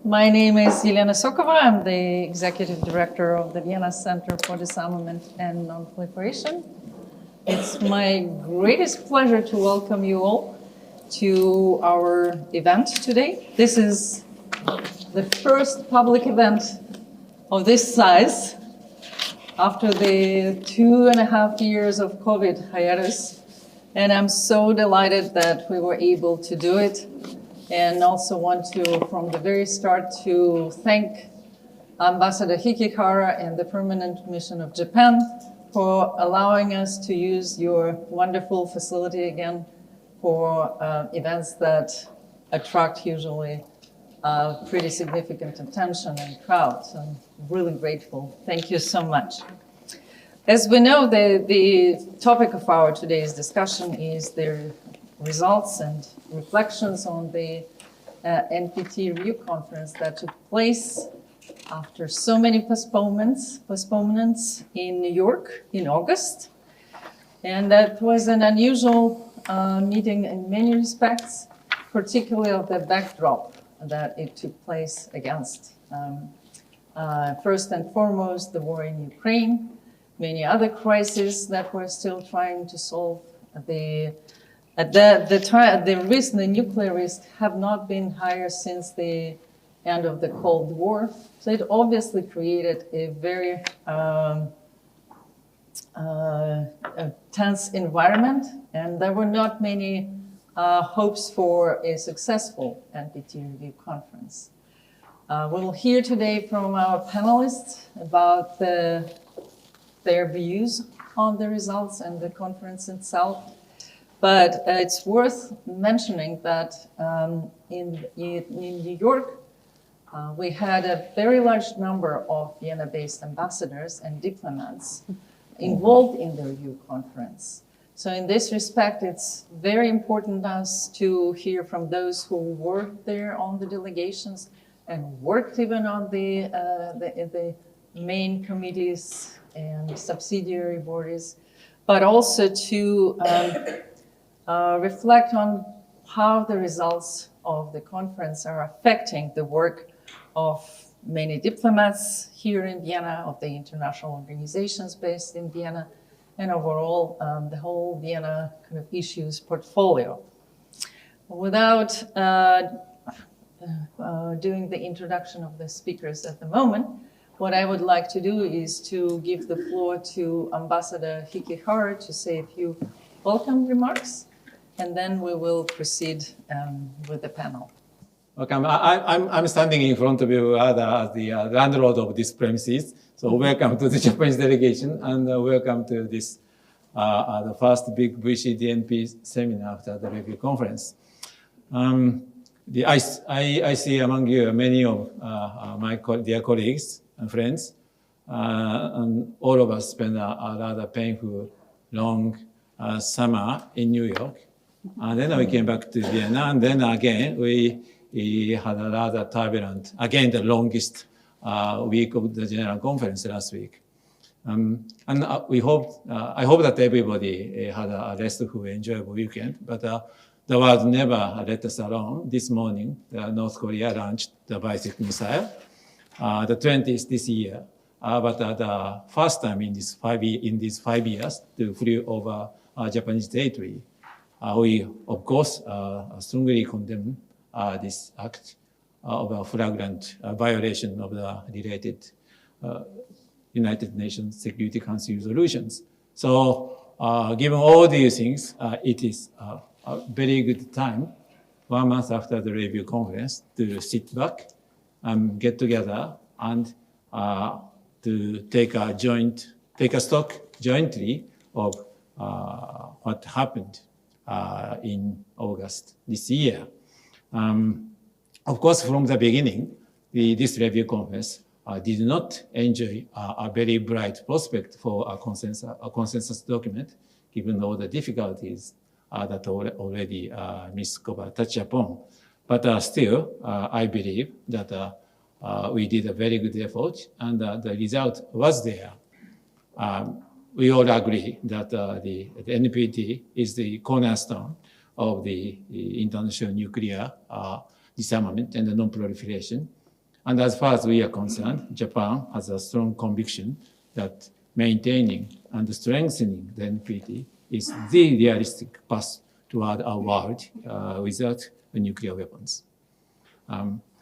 My name is Elena Sokova. I'm the Executive Director of the Vienna Center for Disarmament and Non-Proliferation. It's my greatest pleasure to welcome you all to our event today. This is the first public event of this size after the 2.5 years of COVID hiatus. And I'm so delighted that we were able to do it. And also want to, from the very start, to thank Ambassador Hikihara and the Permanent Mission of Japan for allowing us to use your wonderful facility again for events that attract usually pretty significant attention and crowds. I'm really grateful. Thank you so much. As we know, the topic of our today's discussion is the results and reflections on the NPT review conference that took place after so many postponements in New York in August. And that was an unusual meeting in many respects, particularly of the backdrop that it took place against. First and foremost, the war in Ukraine, many other crises that we're still trying to solve. The risk, the nuclear risk, have not been higher since the end of the Cold War. So it obviously created a very tense environment, and there were not many hopes for a successful NPT review conference. We'll hear today from our panelists about their views on the results and the conference itself. But it's worth mentioning that in New York, we had a very large number of Vienna-based ambassadors and diplomats involved in the review conference. So in this respect, it's very important us to hear from those who worked there on the delegations and worked even on the main committees and subsidiary bodies, but also to reflect on how the results of the conference are affecting the work of many diplomats here in Vienna, of the international organizations based in Vienna, and overall the whole Vienna kind of issues portfolio. Without doing the introduction of the speakers at the moment, what I would like to do is to give the floor to Ambassador Hikihara to say a few welcome remarks, and then we will proceed with the panel. Welcome. I'm standing in front of you as the landlord of this premises. So welcome to the Japanese delegation, and welcome to this the first big VCDNP seminar after the review conference. I see among you many of my dear colleagues and friends, and all of us spent a rather painful, long summer in New York. And then we came back to Vienna, and then again, we had a rather turbulent, again, the longest week of the General Conference last week. And I hope that everybody had a restful, enjoyable weekend, but the world never let us alone. This morning, North Korea launched the ballistic missile, the 20th this year, but the first time in these 5 years to flew over Japanese territory. We, of course, strongly condemn this act of a flagrant violation of the related United Nations Security Council resolutions. So, given all these things, it is a very good time, 1 month after the review conference, to sit back and get together and to take a stock jointly of what happened in August this year. Of course, from the beginning, this review conference did not enjoy a very bright prospect for a consensus document, given all the difficulties that already Ms. Sokova touched upon. But still, I believe that we did a very good effort, and the result was there. We all agree that the NPT is the cornerstone of the international nuclear disarmament and the non-proliferation. And as far as we are concerned, Japan has a strong conviction that maintaining and strengthening the NPT is the realistic path toward a world without nuclear weapons.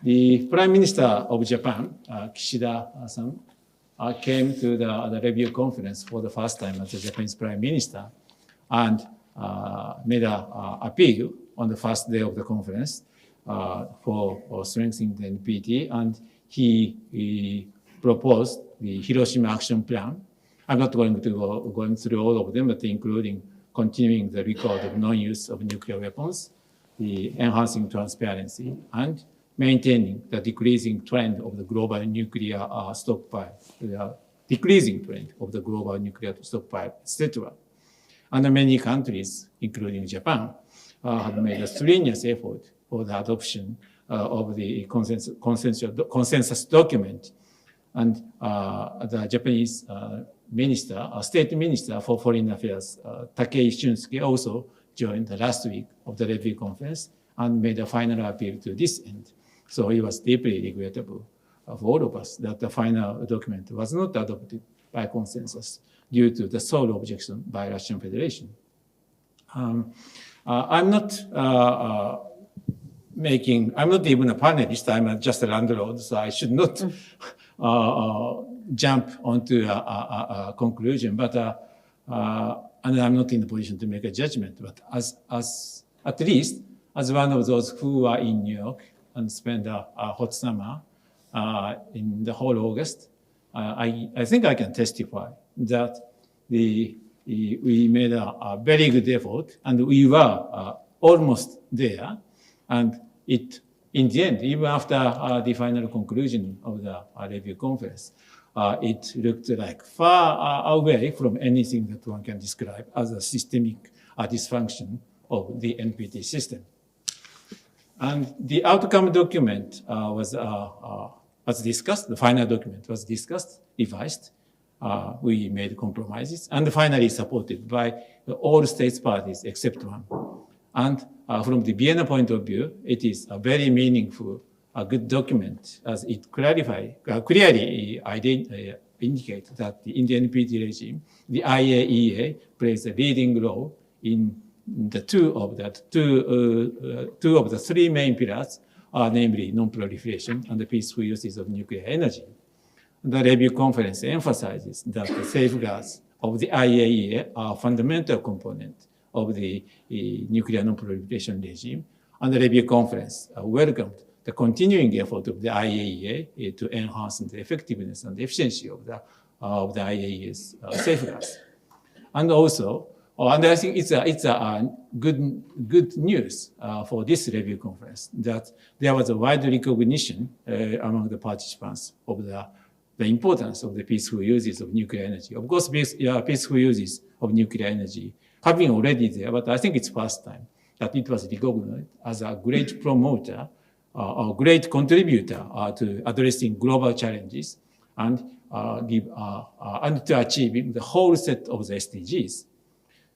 The Prime Minister of Japan, Kishida-san, came to the review conference for the first time as the Japanese Prime Minister and made an appeal on the first day of the conference for strengthening the NPT, and he proposed the Hiroshima Action Plan. I'm not going to go going through all of them, but including continuing the record of non-use of nuclear weapons, the enhancing transparency, and maintaining the decreasing trend of the global nuclear stockpile, the decreasing trend of the global nuclear stockpile, etc. And many countries, including Japan, have made a strenuous effort for the adoption of the consensus document. And the Japanese State Minister for Foreign Affairs, Takeshi, also joined the last week of the review conference and made a final appeal to this end. So it was deeply regrettable for all of us that the final document was not adopted by consensus due to the sole objection by Russian Federation. I'm not even a panelist, I'm just a landlord, so I should not jump onto a conclusion, but and I'm not in the position to make a judgment, but at least as one of those who are in New York and spend a hot summer in the whole August, I think I can testify that we made a very good effort, and we were almost there. And in the end, even after the final conclusion of the review conference, it looked like far away from anything that one can describe as a systemic dysfunction of the NPT system. And the outcome document was discussed, the final document was discussed, revised. We made compromises, and finally supported by all states parties except one. And from the Vienna point of view, it is a very meaningful, a good document, as it clearly indicates that in the NPT regime, the IAEA plays a leading role in the two of the three main pillars, namely non-proliferation and the peaceful uses of nuclear energy. The review conference emphasizes that the safeguards of the IAEA are a fundamental component of the nuclear non-proliferation regime, and the review conference welcomed the continuing effort of the IAEA to enhance the effectiveness and the efficiency of the IAEA's safeguards. And also, and I think it's a good news for this review conference that there was a wide recognition among the participants of the importance of the peaceful uses of nuclear energy. Of course, peaceful uses of nuclear energy have been already there, but I think it's first time that it was recognized as a great promoter, a great contributor to addressing global challenges and to achieving the whole set of the SDGs.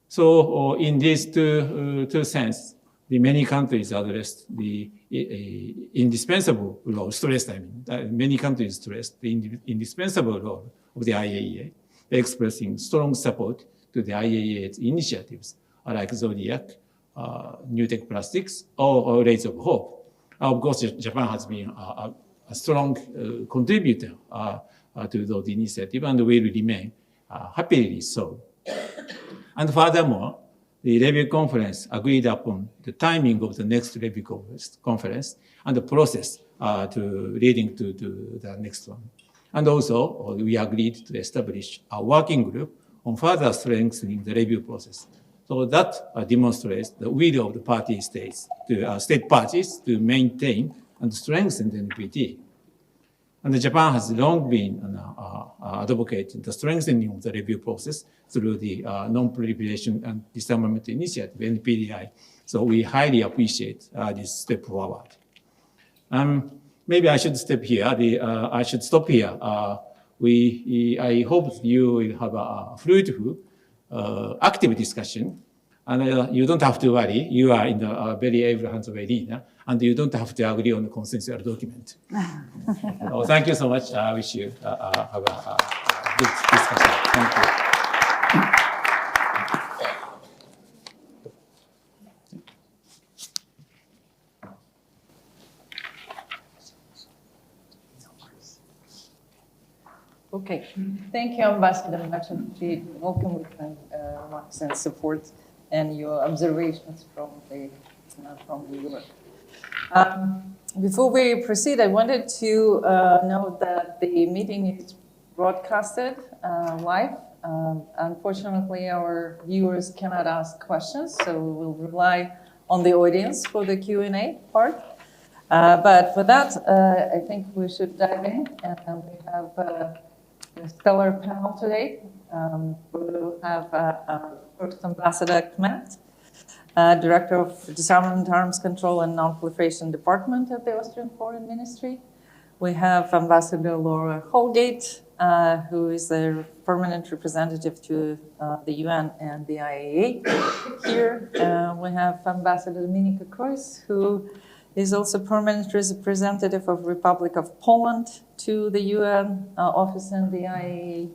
So in these two senses, the many countries addressed the indispensable role, many countries stressed the indispensable role of the IAEA, expressing strong support to the IAEA's initiatives like Zodiac, New Tech Plastics, or Rays of Hope. Of course, Japan has been a strong contributor to those initiatives and will remain happily so. And furthermore, the review conference agreed upon the timing of the next review conference and the process leading to the next one. And also, we agreed to establish a working group on further strengthening the review process. So that demonstrates the will of the state parties to maintain and strengthen the NPT. And Japan has long been advocating the strengthening of the review process through the Non-Proliferation and Disarmament Initiative, NPDI. So we highly appreciate this step forward. Maybe I should stop here. I hope you will have a fruitful, active discussion And you don't have to worry. You are in the very able hands of Elena, and you don't have to agree on the consensual document. So thank you so much. I wish you have a good discussion. Thank you. Okay, thank you, Ambassador Merchant. Welcome with remarks and support and your observations from the work. Before we proceed, I wanted to note that the meeting is broadcasted live. Unfortunately, our viewers cannot ask questions, so we will rely on the audience for the Q&A part. But for that, I think we should dive in, and we have a stellar panel today. We will have first Ambassador Kmentt, Director of Disarmament, Arms Control and Non-Proliferation Department at the Austrian Foreign Ministry. We have Ambassador Laura Holgate, who is the permanent representative to the UN and the IAEA here. We have Ambassador Dominika Krois, who is also permanent representative of Republic of Poland to the UN office and the IAEA,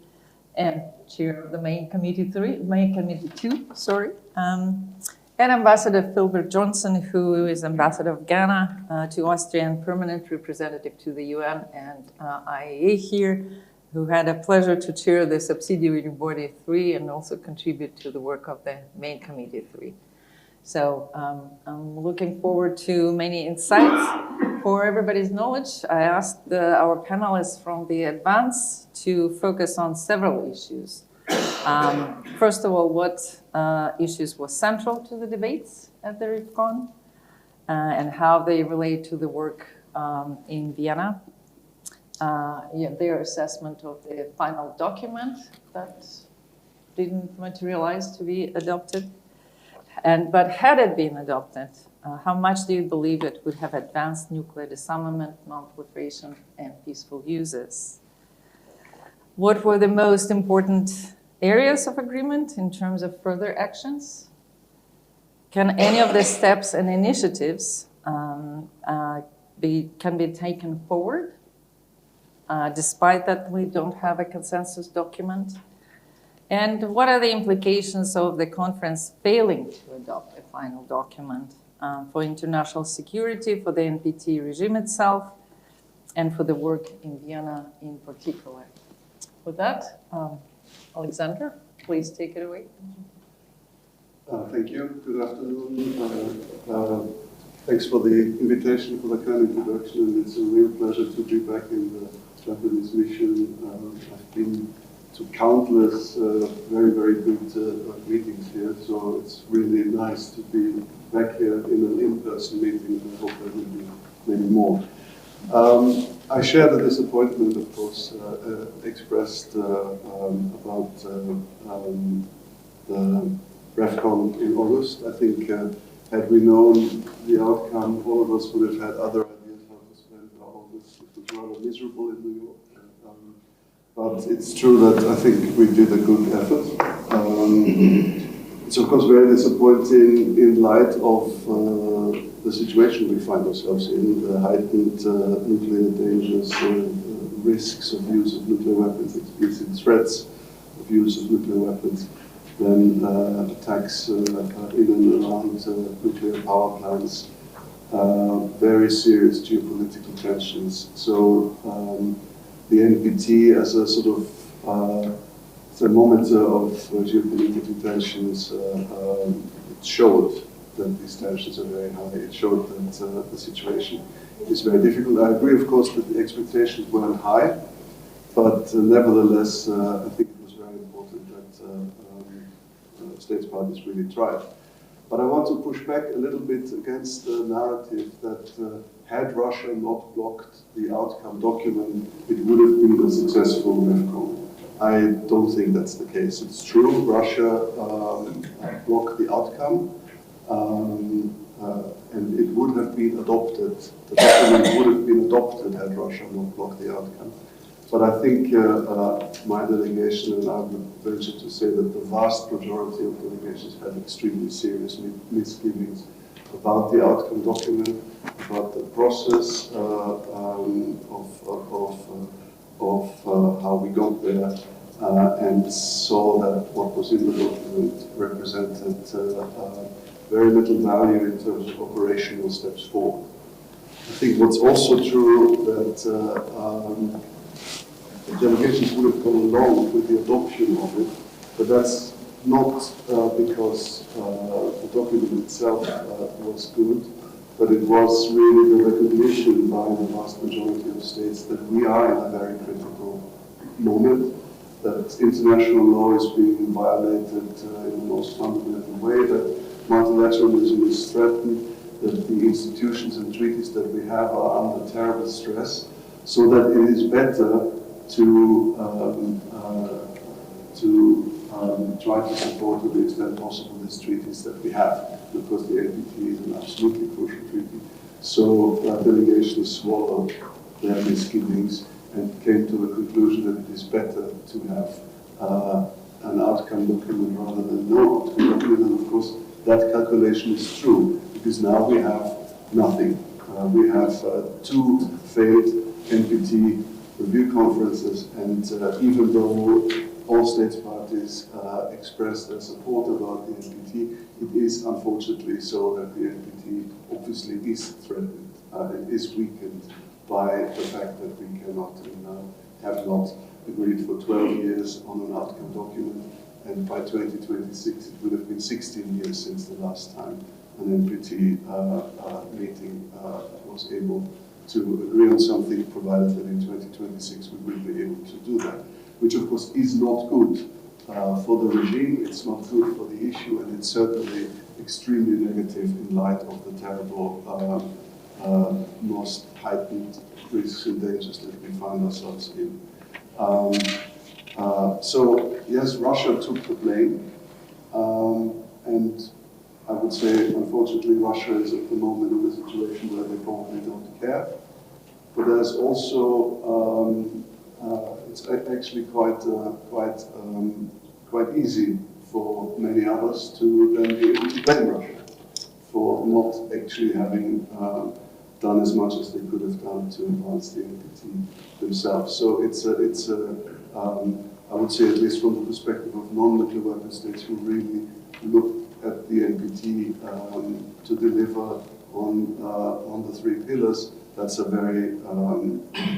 and chair of the main committee 2, sorry. And Ambassador Philbert Johnson, who is ambassador of Ghana to Austria and permanent representative to the UN and IAEA here, who had a pleasure to chair the Subsidiary Body 3 and also contribute to the work of the main committee 3. So I'm looking forward to many insights. For everybody's knowledge, I asked our panelists from the advance to focus on several issues. First of all, what issues were central to the debates at the RIFCON and how they relate to the work in Vienna. Their assessment of the final document that didn't materialize to be adopted. But had it been adopted, how much do you believe it would have advanced nuclear disarmament, non-proliferation, and peaceful uses? What were the most important areas of agreement in terms of further actions? Can any of the steps and initiatives can be taken forward, despite that we don't have a consensus document? And what are the implications of the conference failing to adopt a final document for international security, for the NPT regime itself, and for the work in Vienna in particular? With that, Alexander, please take it away. Thank you. Good afternoon. Thanks for the invitation, for the kind introduction, and it's a real pleasure to be back in the Japanese mission. I've been to countless very, very good meetings here, so it's really nice to be back here in an in-person meeting, and I hope there will be many more. I share the disappointment, of course, expressed about the REFCON in August. I think had we known the outcome, all of us would have had other ideas how to spend our August. It was rather miserable in New York. But it's true that I think we did a good effort. It's of course very disappointing in light of the situation we find ourselves in, the heightened nuclear dangers, risks of use of nuclear weapons, explicit threats of use of nuclear weapons, then attacks in and around nuclear power plants, very serious geopolitical tensions. So the NPT as a sort of thermometer of geopolitical tensions, it showed that these tensions are very high. It showed that the situation is very difficult. I agree, of course, that the expectations weren't high, but nevertheless, I think it was very important that states parties really tried. But I want to push back a little bit against the narrative that had Russia not blocked the outcome document, it would have been a successful REFCON. I don't think that's the case. It's true, Russia blocked the outcome, and it would have been adopted. The document would have been adopted had Russia not blocked the outcome. But I think my delegation, and I would venture to say that the vast majority of delegations had extremely serious misgivings about the outcome document, about the process of how we got there, and saw that what was in the document represented very little value in terms of operational steps forward. I think what's also true that the delegations would have gone along with the adoption of it, but that's not because the document itself was good, but it was really the recognition by the vast majority of states that we are in a very critical moment, that international law is being violated in the most fundamental way, that multilateralism is threatened, that the institutions and treaties that we have are under terrible stress, so that it is better to try to support to the extent possible these treaties that we have, because the NPT is an absolutely crucial treaty. So delegations swallowed their misgivings and came to the conclusion that it is better to have an outcome document rather than no outcome document. And of course, that calculation is true, because now we have nothing. We have two failed NPT review conferences, and even though all states parties expressed their support about the NPT, it is unfortunately so that the NPT obviously is threatened and is weakened by the fact that we cannot and have not agreed for 12 years on an outcome document, and by 2026 it would have been 16 years since the last time an NPT meeting was able to agree on something, provided that in 2026 we will be able to do that, which of course is not good for the regime, it's not good for the issue, and it's certainly extremely negative in light of the terrible, most heightened risks and dangers that we find ourselves in. So yes, Russia took the blame, and I would say, unfortunately, Russia is at the moment in a situation where they probably don't care. But there's also, it's actually quite easy for many others to then be able to blame Russia for not actually having done as much as they could have done to advance the NPT themselves. So I would say, at least from the perspective of non-nuclear weapon states who really look at the NPT to deliver on the three pillars, that's a very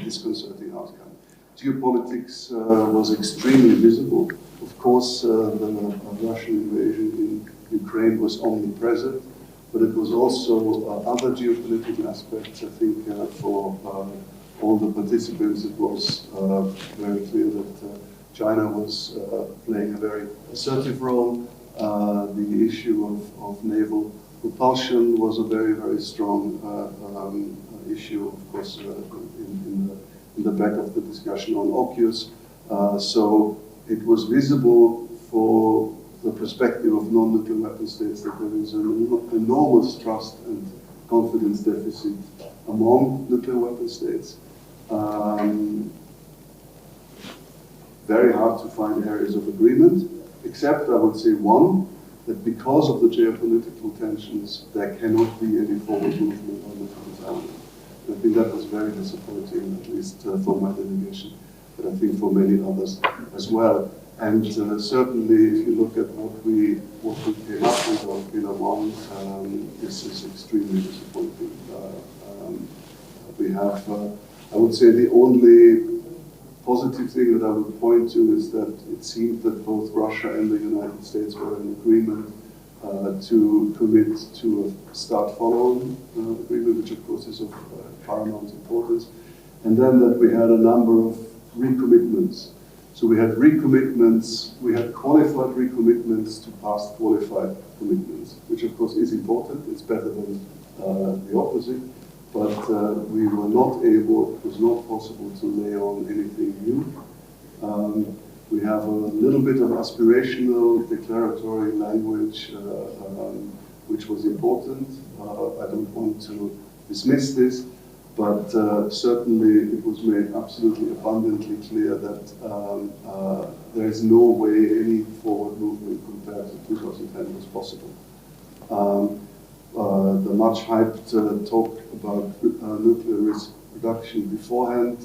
disconcerting outcome. Geopolitics was extremely visible. Of course, the Russian invasion in Ukraine was omnipresent, but it was also other geopolitical aspects. I think for all the participants, it was very clear that China was playing a very assertive role. The issue of naval propulsion was a very, very strong issue, of course, in the back of the discussion on AUKUS. So it was visible for the perspective of non-nuclear weapon states that there is an enormous trust and confidence deficit among nuclear weapon states. Very hard to find areas of agreement, except I would say one, that because of the geopolitical tensions, there cannot be any forward movement on the convened. I think that was very disappointing, at least for my delegation, but I think for many others as well. And certainly, if you look at what we came up with on Pillar 1, this is extremely disappointing. We have, I would say, the only positive thing that I would point to is that it seemed that both Russia and the United States were in agreement to commit to a start-following agreement, which of course is of paramount importance, and then that we had a number of recommitments. So we had recommitments, we had qualified recommitments to past qualified commitments, which of course is important, it's better than the opposite, but we were not able, it was not possible to lay on anything new. We have a little bit of aspirational, declaratory language, which was important. I don't want to dismiss this, but certainly it was made absolutely abundantly clear that there is no way any forward movement compared to 2010 was possible. The much hyped talk about nuclear risk reduction beforehand,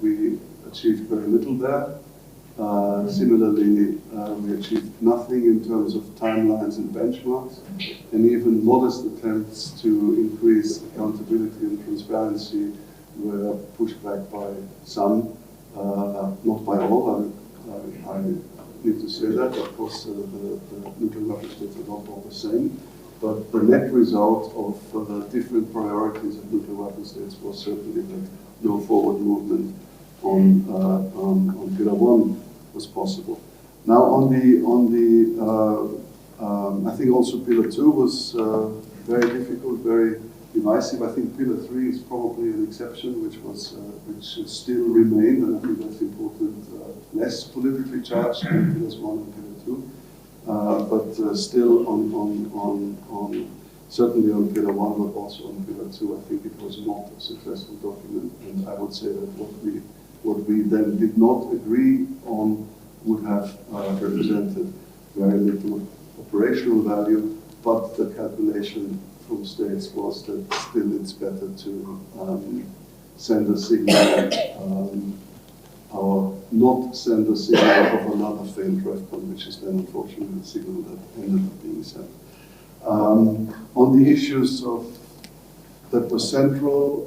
we achieved very little there. Similarly, we achieved nothing in terms of timelines and benchmarks, and even modest attempts to increase accountability and transparency were pushed back by some, not by all. I need to say that. Of course, the nuclear weapon states are not all the same, but the net result of the different priorities of nuclear weapon states was certainly that no forward movement on Pillar 1 was possible. Now I think also Pillar 2 was very difficult, very divisive. I think Pillar 3 is probably an exception, which still remained, and I think that's important, less politically charged than Pillars 1 and Pillar 2, but still certainly on Pillar 1, but also on Pillar 2, I think it was not a successful document, and I would say that what we then did not agree on would have represented very little operational value, but the calculation from states was that still it's better to send a signal or not send a signal of another failed REFCON, which is then unfortunately the signal that ended up being sent. On the issues that were central,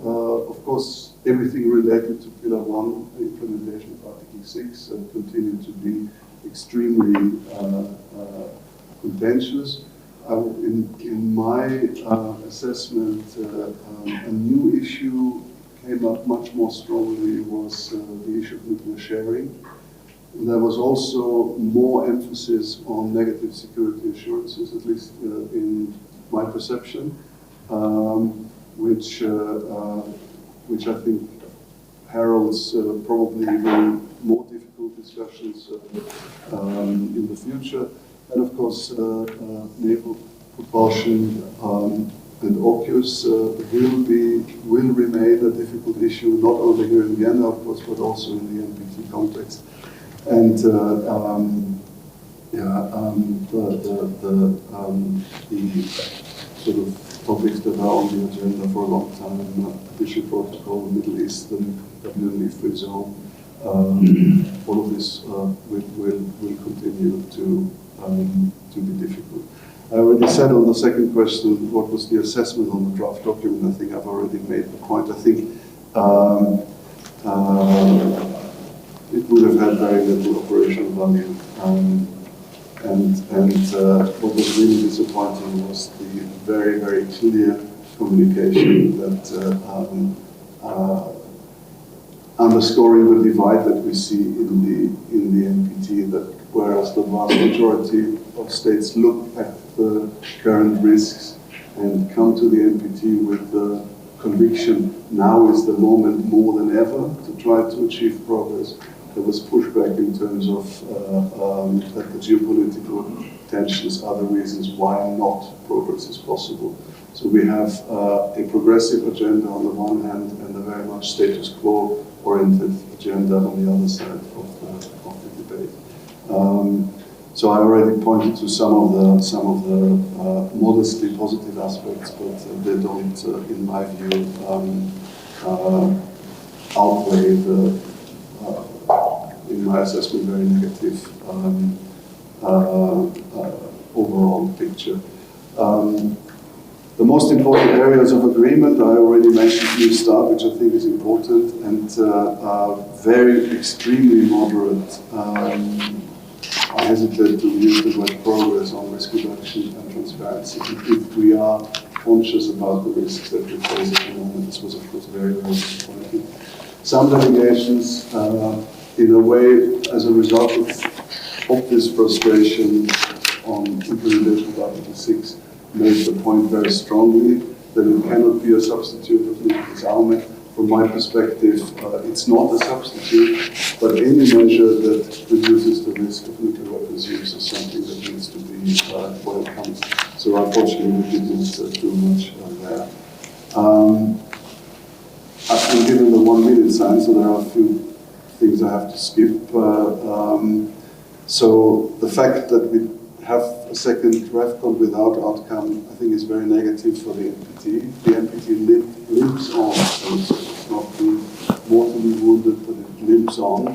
of course, everything related to Pillar 1, the implementation of Article 6, continued to be extremely contentious. In my assessment, a new issue came up much more strongly was the issue of nuclear sharing. And there was also more emphasis on negative security assurances, at least in my perception, which I think heralds probably even more difficult discussions in the future. And of course, naval propulsion and AUKUS will remain a difficult issue, not only here in Vienna, of course, but also in the NPT context. And the sort of topics that are on the agenda for a long time, Bishop Protocol, Middle East, and WME free zone, all of this will continue to be difficult. I already said on the second question, what was the assessment on the draft document? I think I've already made the point. I think it would have had very little operational value. And what was really disappointing was the very, very clear communication that underscoring the divide that we see in the NPT, that whereas the vast majority of states look at the current risks and come to the NPT with the conviction now is the moment more than ever to try to achieve progress, there was pushback in terms of that the geopolitical tensions are the reasons why not progress is possible. So we have a progressive agenda on the one hand and a very much status quo oriented agenda on the other side of the debate. So I already pointed to some of the modestly positive aspects, but they don't, in my view, outweigh the, in my assessment, very negative overall picture. The most important areas of agreement, I already mentioned New START, which I think is important, and very extremely moderate. I hesitate to use the word progress on risk reduction and transparency. If we are conscious about the risks that we face at the moment, this was of course very, very disappointing. Some delegations, in a way, as a result of this frustration on implementation of Article 6, made the point very strongly that it cannot be a substitute of nuclear disarmament. From my perspective, it's not a substitute, but any measure that reduces the risk of nuclear weapons use is something that needs to be welcomed. So unfortunately, we didn't do much there. 1 minute sign, so there are a few things I have to skip. So the fact that we have a second REFCON without outcome, I think, is very negative for the NPT. The NPT limps on, so it's not being mortally wounded, but it limps on.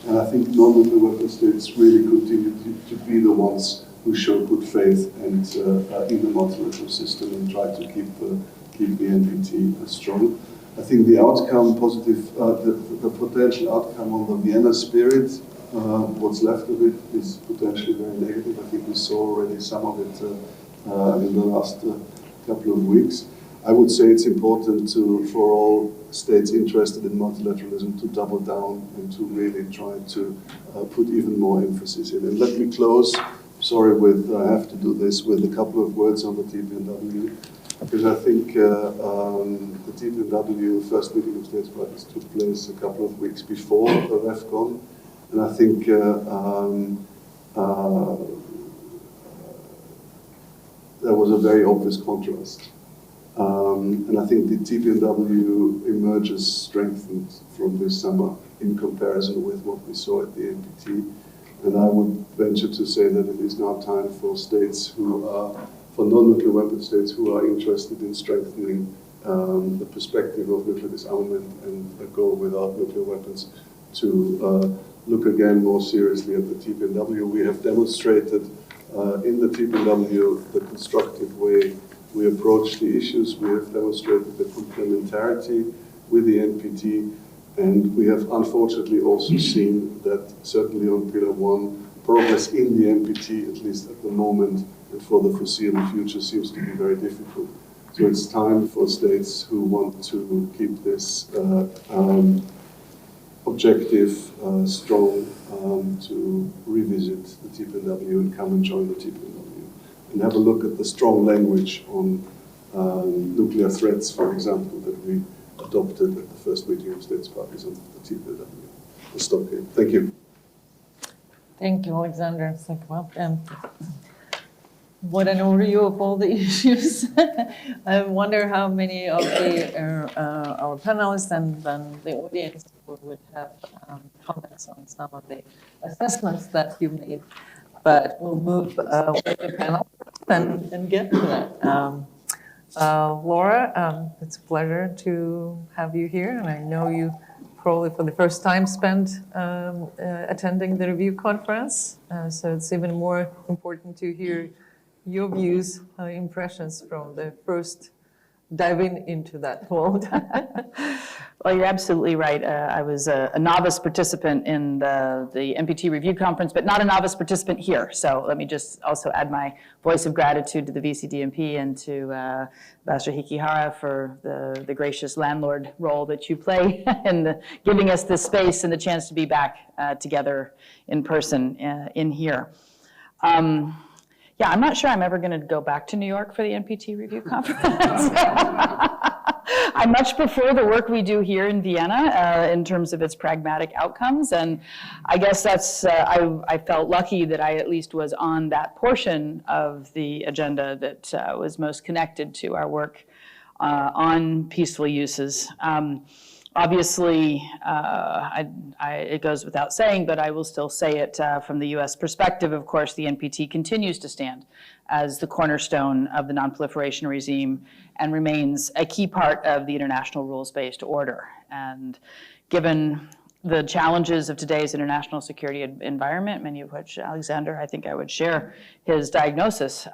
And I think non-nuclear weapon states really continue to be the ones who show good faith and in the multilateral system and try to keep the NPT strong. I think the outcome, the potential outcome on the Vienna spirit, what's left of it is potentially very negative. I think we saw already some of it in the last couple of weeks. I would say it's important for all states interested in multilateralism to double down and to really try to put even more emphasis in. And let me close, sorry, I have to do this, with a couple of words on the TPNW, because I think the TPNW first meeting of states parties took place a couple of weeks before the REFCON, and I think there was a very obvious contrast. And I think the TPNW emerges strengthened from this summer in comparison with what we saw at the NPT. And I would venture to say that it is now time for states for non-nuclear weapon states who are interested in strengthening the perspective of nuclear disarmament and a goal without nuclear weapons to look again more seriously at the TPNW. We have demonstrated in the TPNW the constructive way we approach the issues. We have demonstrated the complementarity with the NPT, and we have unfortunately also seen that certainly on Pillar 1, progress in the NPT, at least at the moment and for the foreseeable future, seems to be very difficult. So it's time for states who want to keep this objective strong to revisit the TPNW and come and join the TPNW. And have a look at the strong language on nuclear threats, for example, that we adopted at the first meeting of states parties on the TPNW. I'll stop here. Thank you. Thank you, Alexander. What an overview of all the issues. I wonder how many of our panelists and the audience would have comments on some of the assessments that you made. But we'll move with the panel and get to that. Laura, it's a pleasure to have you here, and I know you probably for the first time spent attending the review conference, so it's even more important to hear your views, impressions from the first diving into that world. Well, you're absolutely right. I was a novice participant in the NPT review conference, but not a novice participant here. So let me just also add my voice of gratitude to the VCDNP and to Ambassador Hikihara for the gracious landlord role that you play in giving us this space and the chance to be back together in person in here. Yeah, I'm not sure I'm ever going to go back to New York for the NPT review conference. I much prefer the work we do here in Vienna in terms of its pragmatic outcomes. And I guess that's, I felt lucky that I at least was on that portion of the agenda that was most connected to our work on peaceful uses. Obviously, it goes without saying, but I will still say it from the US perspective. Of course, the NPT continues to stand as the cornerstone of the nonproliferation regime and remains a key part of the international rules-based order. And given the challenges of today's international security environment, many of which Alexander, I think I would share his diagnosis,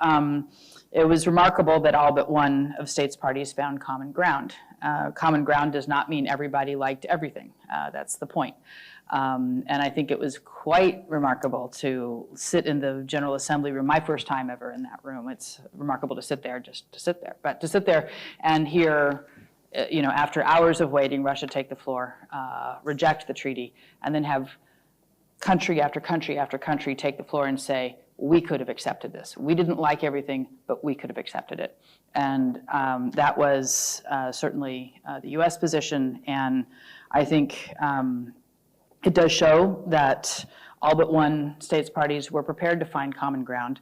it was remarkable that all but one of states parties found common ground. Common ground does not mean everybody liked everything. That's the point. And I think it was quite remarkable to sit in the General Assembly room, my first time ever in that room. It's remarkable to sit there, just to sit there, but to sit there and hear, you know, after hours of waiting, Russia take the floor, reject the treaty, and then have country after country after country take the floor and say, we could have accepted this. We didn't like everything, but we could have accepted it. And that was certainly the US position. And I think it does show that all but one states parties were prepared to find common ground,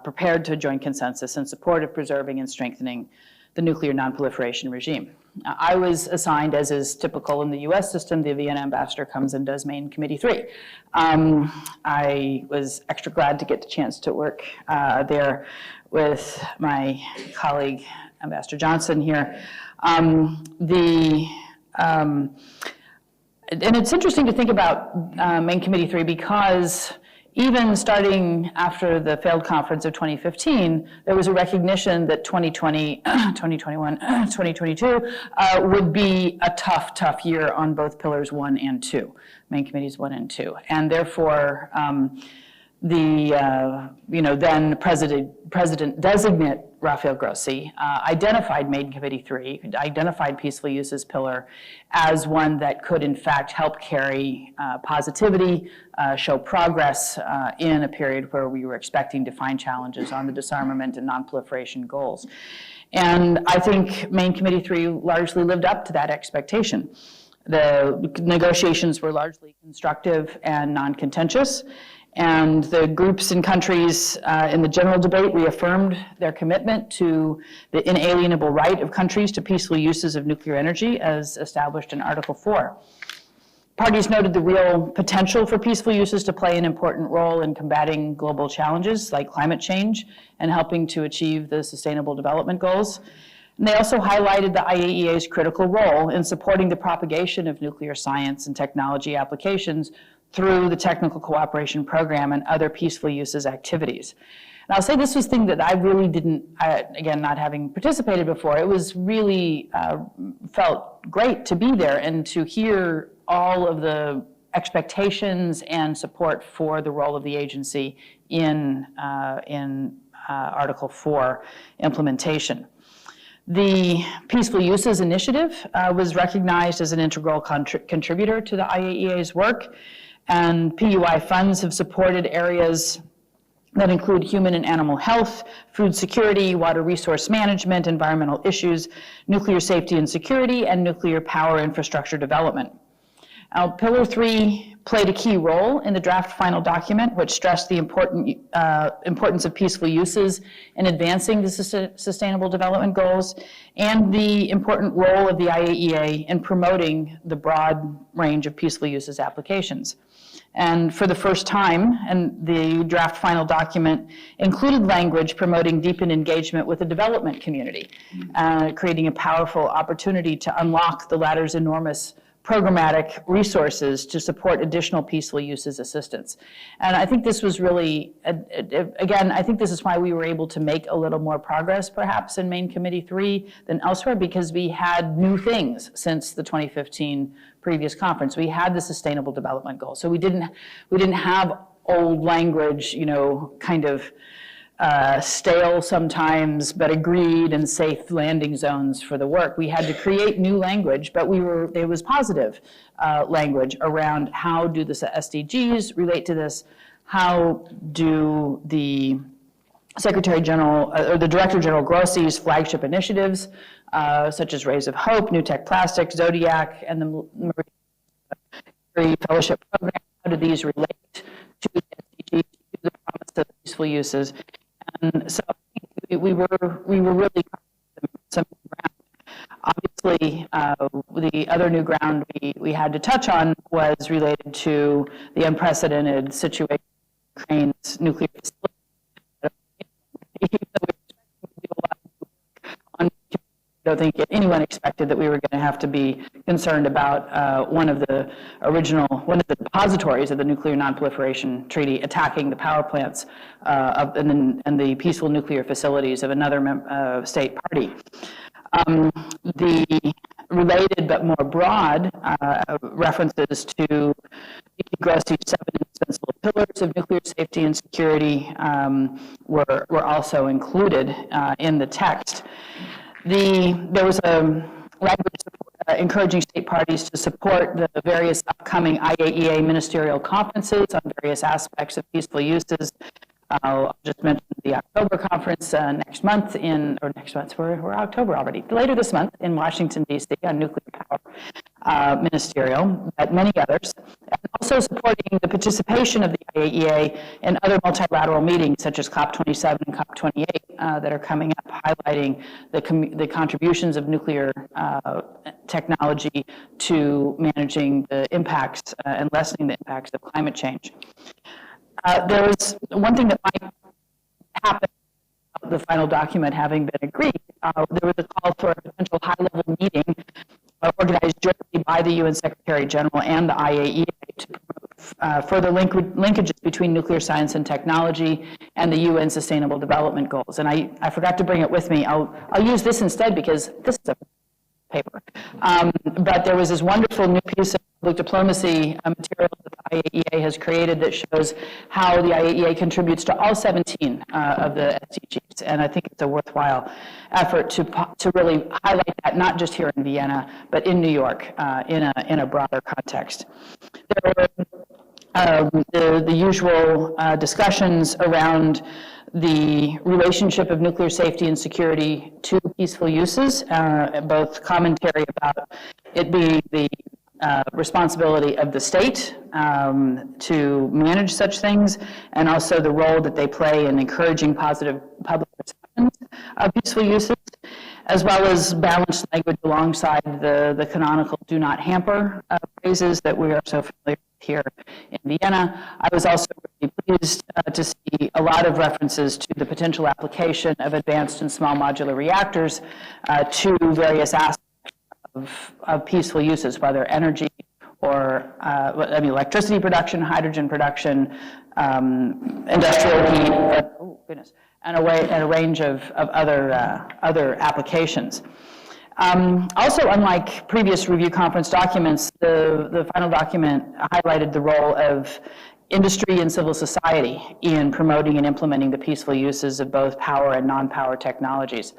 prepared to join consensus in support of preserving and strengthening the nuclear nonproliferation regime. I was assigned, as is typical in the US system, the Vienna ambassador comes and does main committee 3. I was extra glad to get the chance to work there with my colleague, Ambassador Johnson here. And it's interesting to think about main committee 3 because even starting after the failed conference of 2015, there was a recognition that 2020, 2021, 2022 would be a tough year on both pillars 1 and 2, main committees 1 and 2. And therefore, then President-designate Rafael Grossi identified main committee 3, identified peaceful uses pillar as one that could in fact help carry positivity, show progress in a period where we were expecting to find challenges on the disarmament and nonproliferation goals. And I think main committee 3 largely lived up to that expectation. The negotiations were largely constructive and non-contentious. And the groups and countries in the general debate reaffirmed their commitment to the inalienable right of countries to peaceful uses of nuclear energy as established in Article 4. Parties noted the real potential for peaceful uses to play an important role in combating global challenges like climate change and helping to achieve the Sustainable Development Goals. And they also highlighted the IAEA's critical role in supporting the propagation of nuclear science and technology applications through the Technical Cooperation Program and other peaceful uses activities. And I'll say this was thing that I really didn't, again, not having participated before, it was really felt great to be there and to hear all of the expectations and support for the role of the agency in Article 4 implementation. The Peaceful Uses Initiative was recognized as an integral contributor to the IAEA's work, and PUI funds have supported areas that include human and animal health, food security, water resource management, environmental issues, nuclear safety and security, and nuclear power infrastructure development. Now, Pillar 3 played a key role in the draft final document, which stressed the importance of peaceful uses in advancing the Sustainable Development Goals and the important role of the IAEA in promoting the broad range of peaceful uses applications. And for the first time, and the draft final document included language promoting deepened engagement with the development community, creating a powerful opportunity to unlock the latter's enormous programmatic resources to support additional peaceful uses assistance. And I think this was really, again, I think this is why we were able to make a little more progress perhaps in Main Committee 3 than elsewhere, because we had new things since the 2015 previous conference. We had the Sustainable Development Goals. So we didn't have old language, you know, kind of stale sometimes, but agreed and safe landing zones for the work. We had to create new language, but there was positive language around how do the SDGs relate to this, how do the Secretary General, or the Director General Grossi's flagship initiatives, such as Rays of Hope, New Tech Plastics, Zodiac, and the Marine Fellowship Program, how do these relate to the SDGs, to the promise of peaceful uses? And so we were really some ground. Obviously, the other new ground we had to touch on was related to the unprecedented situation in Ukraine's nuclear facility. I don't think anyone expected that we were going to have to be concerned about one of the depositories of the Nuclear Non-Proliferation Treaty attacking the power plants and the peaceful nuclear facilities of another state party. The related but more broad references to Grossi's 7 indispensable pillars of nuclear safety and security were also included in the text. There was a language encouraging state parties to support the various upcoming IAEA ministerial conferences on various aspects of peaceful uses, I'll just mention the October conference next month we're October already, later this month in Washington, D.C. on nuclear power ministerial, but many others, and also supporting the participation of the IAEA in other multilateral meetings such as COP27 and COP28 that are coming up, highlighting the contributions of nuclear technology to managing the impacts and lessening the impacts of climate change. There was one thing that might happen, the final document having been agreed. There was a call for a potential high-level meeting organized jointly by the UN Secretary General and the IAEA to promote further linkages between nuclear science and technology and the UN Sustainable Development Goals. And I forgot to bring it with me. I'll use this instead because this is a paper. But there was this wonderful new piece of public diplomacy material that the IAEA has created that shows how the IAEA contributes to all 17 of the SDGs. And I think it's a worthwhile effort to really highlight that, not just here in Vienna, but in New York in a broader context. There were the usual discussions around the relationship of nuclear safety and security to peaceful uses, both commentary about it being the responsibility of the state to manage such things, and also the role that they play in encouraging positive public perceptions of peaceful uses, as well as balanced language alongside the canonical "do not hamper" phrases that we are so familiar with here in Vienna. I was also really pleased to see a lot of references to the potential application of advanced and small modular reactors to various aspects of peaceful uses, whether energy or electricity production, hydrogen production, industrial heat, and a range of other applications. Also, unlike previous review conference documents, the final document highlighted the role of industry and civil society in promoting and implementing the peaceful uses of both power and non-power technologies.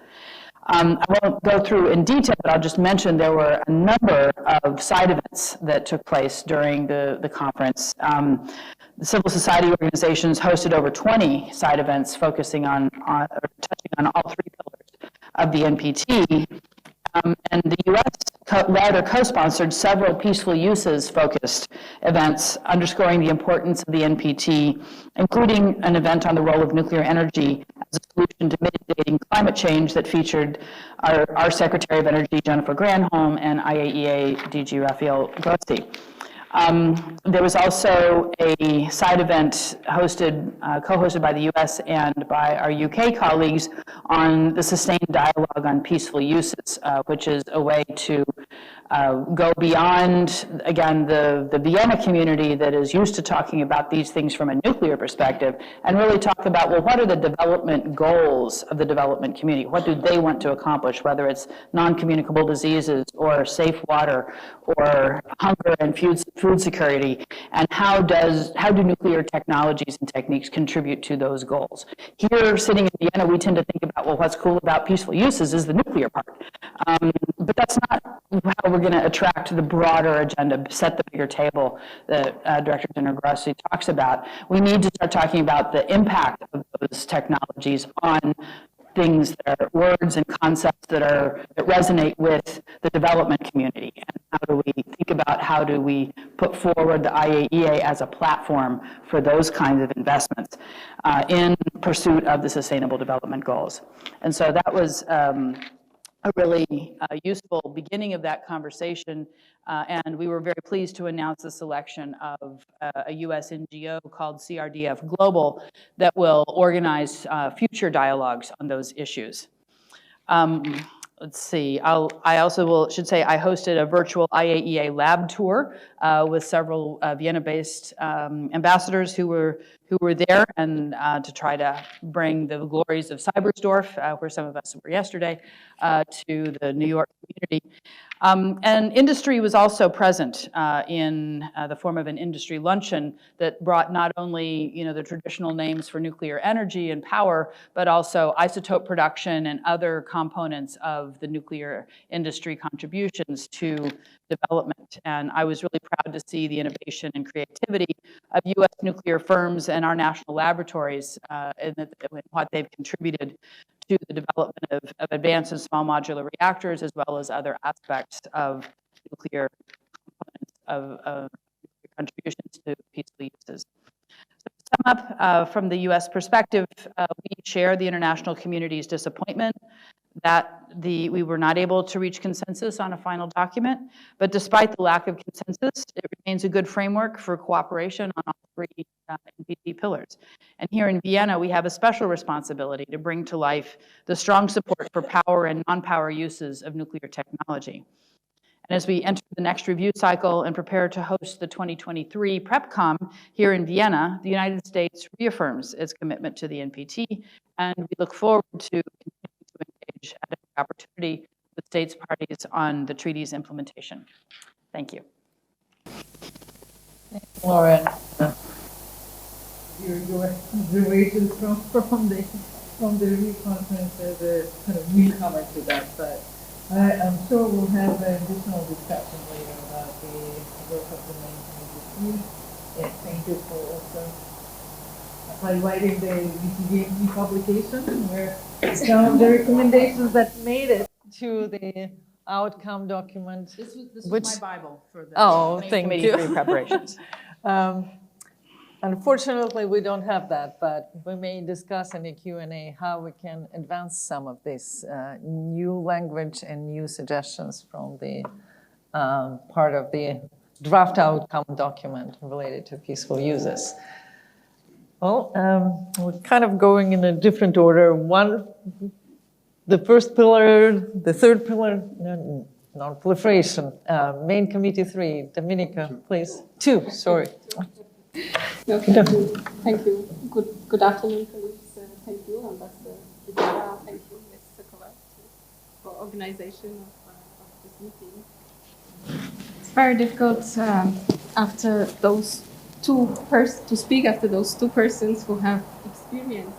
I won't go through in detail, but I'll just mention there were a number of side events that took place during the conference. The civil society organizations hosted over 20 side events focusing on or touching on all three pillars of the NPT. And the U.S. led or co-sponsored several peaceful uses focused events underscoring the importance of the NPT, including an event on the role of nuclear energy as a solution to mitigating climate change that featured our Secretary of Energy, Jennifer Granholm, and IAEA DG Rafael Grossi. There was also a side event co-hosted by the U.S. and by our UK colleagues on the sustained dialogue on peaceful uses, which is a way to go beyond, again, the Vienna community that is used to talking about these things from a nuclear perspective, and really talk about, well, what are the development goals of the development community? What do they want to accomplish, whether it's non-communicable diseases or safe water or hunger and food security, and how do nuclear technologies and techniques contribute to those goals? Here, sitting in Vienna, we tend to think about, well, what's cool about peaceful uses is the nuclear part. But that's not how we're going to attract the broader agenda, set the bigger table that Director General Grossi talks about. We need to start talking about the impact of those technologies on things that are words and concepts that resonate with the development community, and how do we put forward the IAEA as a platform for those kinds of investments in pursuit of the Sustainable Development Goals. And so that was a really useful beginning of that conversation, and we were very pleased to announce the selection of a U.S. NGO called CRDF Global that will organize future dialogues on those issues. Let's see, I also should say I hosted a virtual IAEA lab tour with several Vienna-based ambassadors who were there, and to try to bring the glories of Cybersdorf, where some of us were yesterday, to the New York community. And industry was also present in the form of an industry luncheon that brought not only the traditional names for nuclear energy and power, but also isotope production and other components of of the nuclear industry contributions to development. And I was really proud to see the innovation and creativity of U.S. nuclear firms and our national laboratories and what they've contributed to the development of advanced and small modular reactors, as well as other aspects of nuclear components of contributions to peaceful uses. So to sum up, from the U.S. perspective, we share the international community's disappointment that we were not able to reach consensus on a final document, but despite the lack of consensus, it remains a good framework for cooperation on all three NPT pillars. And here in Vienna, we have a special responsibility to bring to life the strong support for power and non-power uses of nuclear technology. And as we enter the next review cycle and prepare to host the 2023 PrepCom here in Vienna, the United States reaffirms its commitment to the NPT, and we look forward to continuing to engage at every opportunity with states parties on the treaty's implementation. Thank you. Lauren, your observations from the review conference as a kind of newcomer to that, but I'm sure we'll have an additional discussion later about the work of the main committee. Yeah, thank you for also highlighting the VCDNP publication, where some of the recommendations that made it to the outcome document. This was my Bible for the thank committee you. three preparations. Unfortunately, we don't have that, but we may discuss in the Q&A how we can advance some of this new language and new suggestions from the part of the draft outcome document related to peaceful uses. Well, we're kind of going in a different order. One, the first pillar, the third pillar, non-proliferation, main committee 3, Dominika, please. 2, sorry. Okay, thank you. Good afternoon, colleagues. Thank you, Ambassador Hikihara. Thank you, Ms. Sokova, for organization of this meeting. It's very difficult after those to speak after those two persons who have experience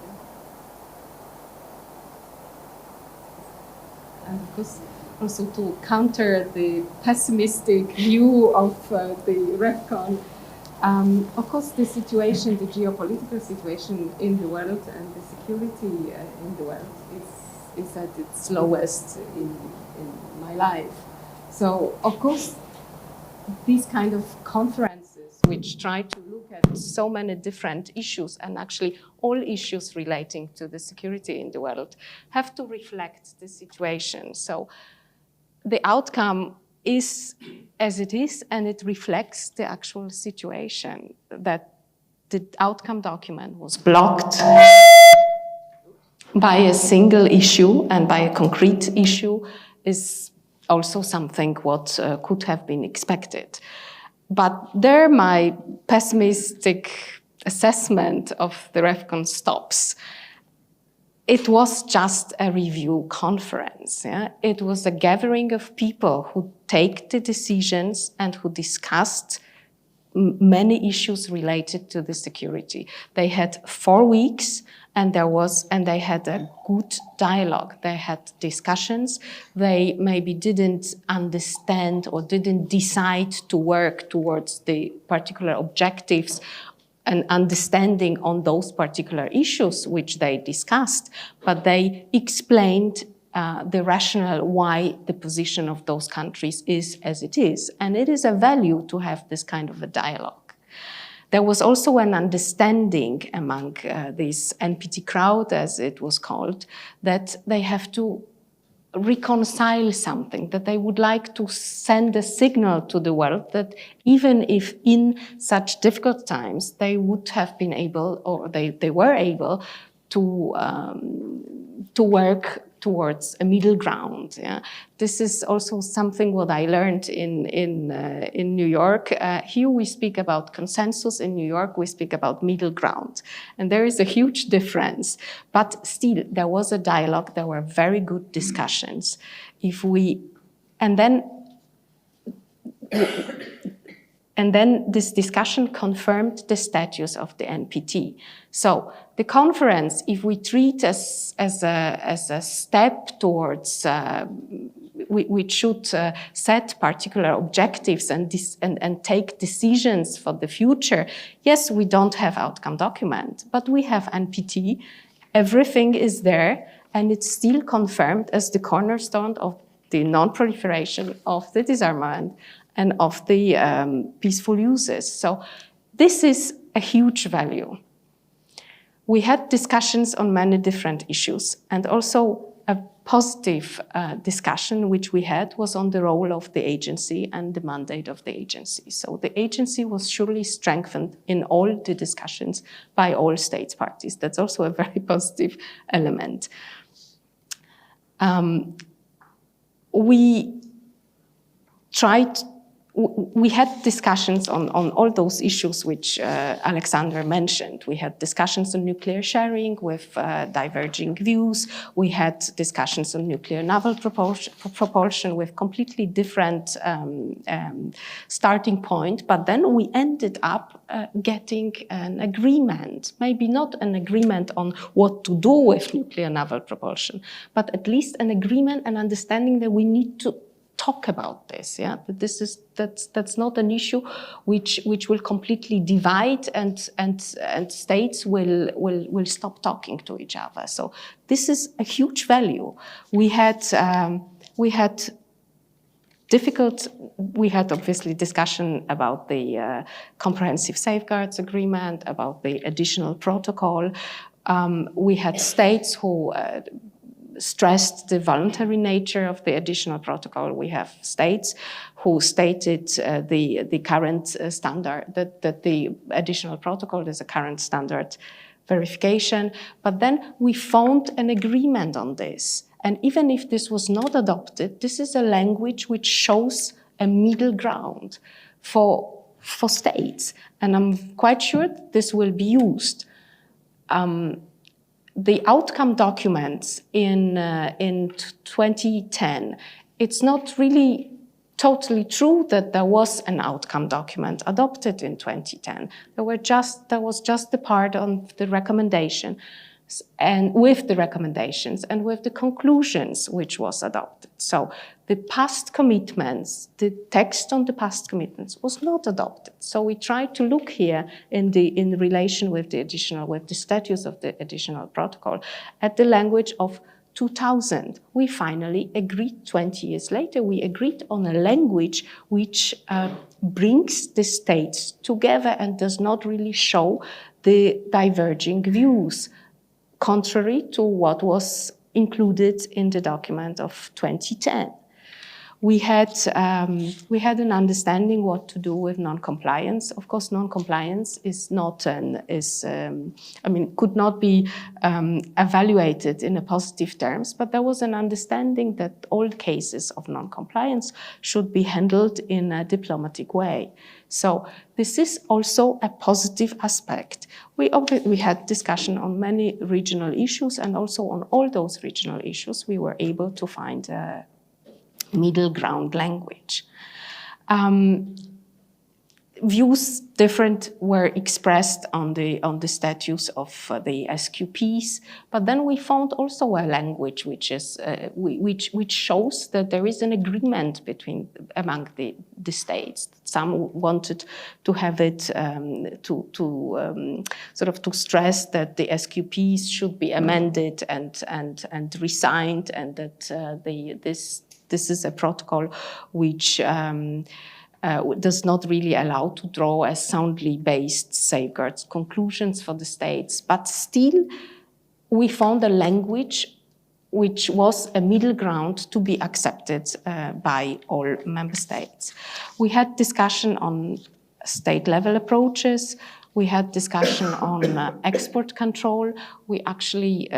and of course also to counter the pessimistic view of the REFCON. Of course, the situation, the geopolitical situation in the world and the security in the world is at its lowest in my life. So, of course, these kind of conferences which try to look at so many different issues and actually all issues relating to the security in the world have to reflect the situation. So the outcome is as it is, and it reflects the actual situation, that the outcome document was blocked by a single issue and by a concrete issue is also something what could have been expected. But there my pessimistic assessment of the REFCON stops. It was just a review conference. Yeah? It was a gathering of people who take the decisions and who discussed many issues related to the security. They had 4 weeks and they had a good dialogue. They had discussions. They maybe didn't understand or didn't decide to work towards the particular objectives and understanding on those particular issues which they discussed, but they explained the rationale why the position of those countries is as it is. And it is a value to have this kind of a dialogue. There was also an understanding among this NPT crowd, as it was called, that they have to reconcile something, that they would like to send a signal to the world that even if in such difficult times they would have been able, or they were able to work towards a middle ground. Yeah? This is also something what I learned in New York. Here we speak about consensus. In New York we speak about middle ground, and there is a huge difference. But still, there was a dialogue. There were very good discussions. And then this discussion confirmed the status of the NPT. So the conference, if we treat as a step towards, we should set particular objectives and take decisions for the future. Yes, we don't have outcome document, but we have NPT. Everything is there, and it's still confirmed as the cornerstone of the non-proliferation, of the disarmament, and of the peaceful uses. So this is a huge value. We had discussions on many different issues, and also a positive discussion which we had was on the role of the agency and the mandate of the agency. So the agency was surely strengthened in all the discussions by all states parties. That's also a very positive element. We had discussions on all those issues which Alexander mentioned. We had discussions on nuclear sharing with diverging views. We had discussions on nuclear naval propulsion with completely different starting point. But then we ended up getting an agreement, maybe not an agreement on what to do with nuclear naval propulsion, but at least an agreement and understanding that we need to talk about this, yeah. But that's not an issue which will completely divide and states will stop talking to each other. So this is a huge value. We had obviously discussion about the comprehensive safeguards agreement, about the additional protocol. We had states who stressed the voluntary nature of the additional protocol. We have states who stated the current standard, that the additional protocol is a current standard verification. But then we found an agreement on this. And even if this was not adopted, this is a language which shows a middle ground for states. And I'm quite sure this will be used. The outcome documents in 2010, it's not really totally true that there was an outcome document adopted in 2010. There was just the part on the recommendation, and with the recommendations and with the conclusions which was adopted. So the past commitments, the text on the past commitments was not adopted. So we tried to look here in relation with the status of the additional protocol at the language of 2000. We finally agreed 20 years later, we agreed on a language which brings the states together and does not really show the diverging views, contrary to what was included in the document of 2010. We had an understanding what to do with non-compliance. Of course, non-compliance could not be evaluated in a positive terms, but there was an understanding that all cases of non-compliance should be handled in a diplomatic way. So this is also a positive aspect. We had discussion on many regional issues, and also on all those regional issues, we were able to find a middle ground language. Views different were expressed on the status of the SQPs, but then we found also a language which shows that there is an agreement among the states. Some wanted to have it to stress that the SQPs should be amended and resigned, and that this is a protocol which does not really allow to draw a soundly based safeguards conclusions for the states. But still, we found a language which was a middle ground to be accepted by all member states. We had discussion on state-level approaches. We had discussion on export control. We actually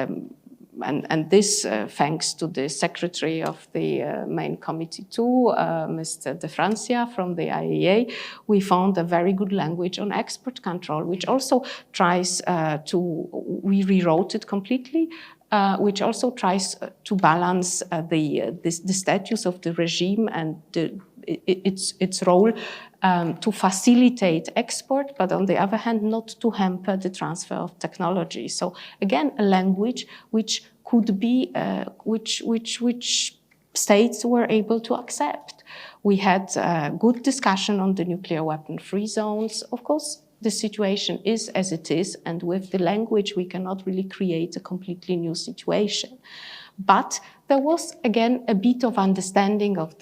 and this thanks to the secretary of the main committee too, Mr. De Francia from the IAEA, we found a very good language on export control, which also tries we rewrote it completely, which also tries to balance the status of the regime and its role to facilitate export, but on the other hand, not to hamper the transfer of technology. So again, a language which could be, which states were able to accept. We had a good discussion on the nuclear weapon-free zones. Of course, the situation is as it is, and with the language, we cannot really create a completely new situation. But there was, again, a bit of understanding of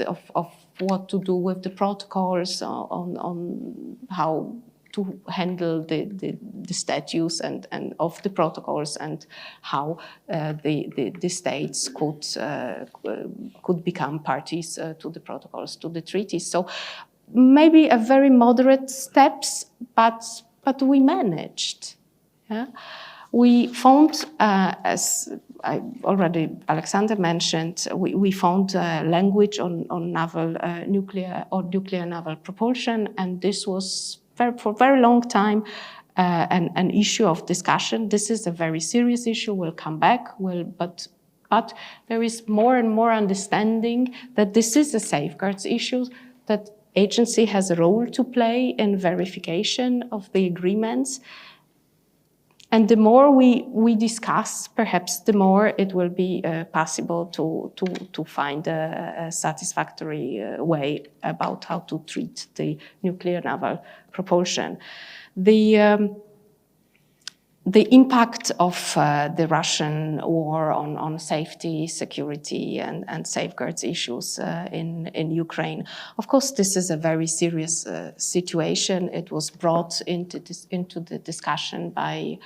what to do with the protocols, on how to handle the status and of the protocols, and how the states could become parties to the protocols, to the treaties. So maybe a very moderate steps, but we managed. Yeah? We found, as I already Alexander mentioned, we found language on naval nuclear naval propulsion, and this was for a very long time an issue of discussion. This is a very serious issue. We'll come back. But there is more and more understanding that this is a safeguards issue, that agency has a role to play in verification of the agreements. And the more we discuss, perhaps the more it will be possible to find a satisfactory way about how to treat the nuclear naval propulsion. The impact of the Russian war on safety, security, and safeguards issues in Ukraine. Of course, this is a very serious situation. It was brought into the discussion by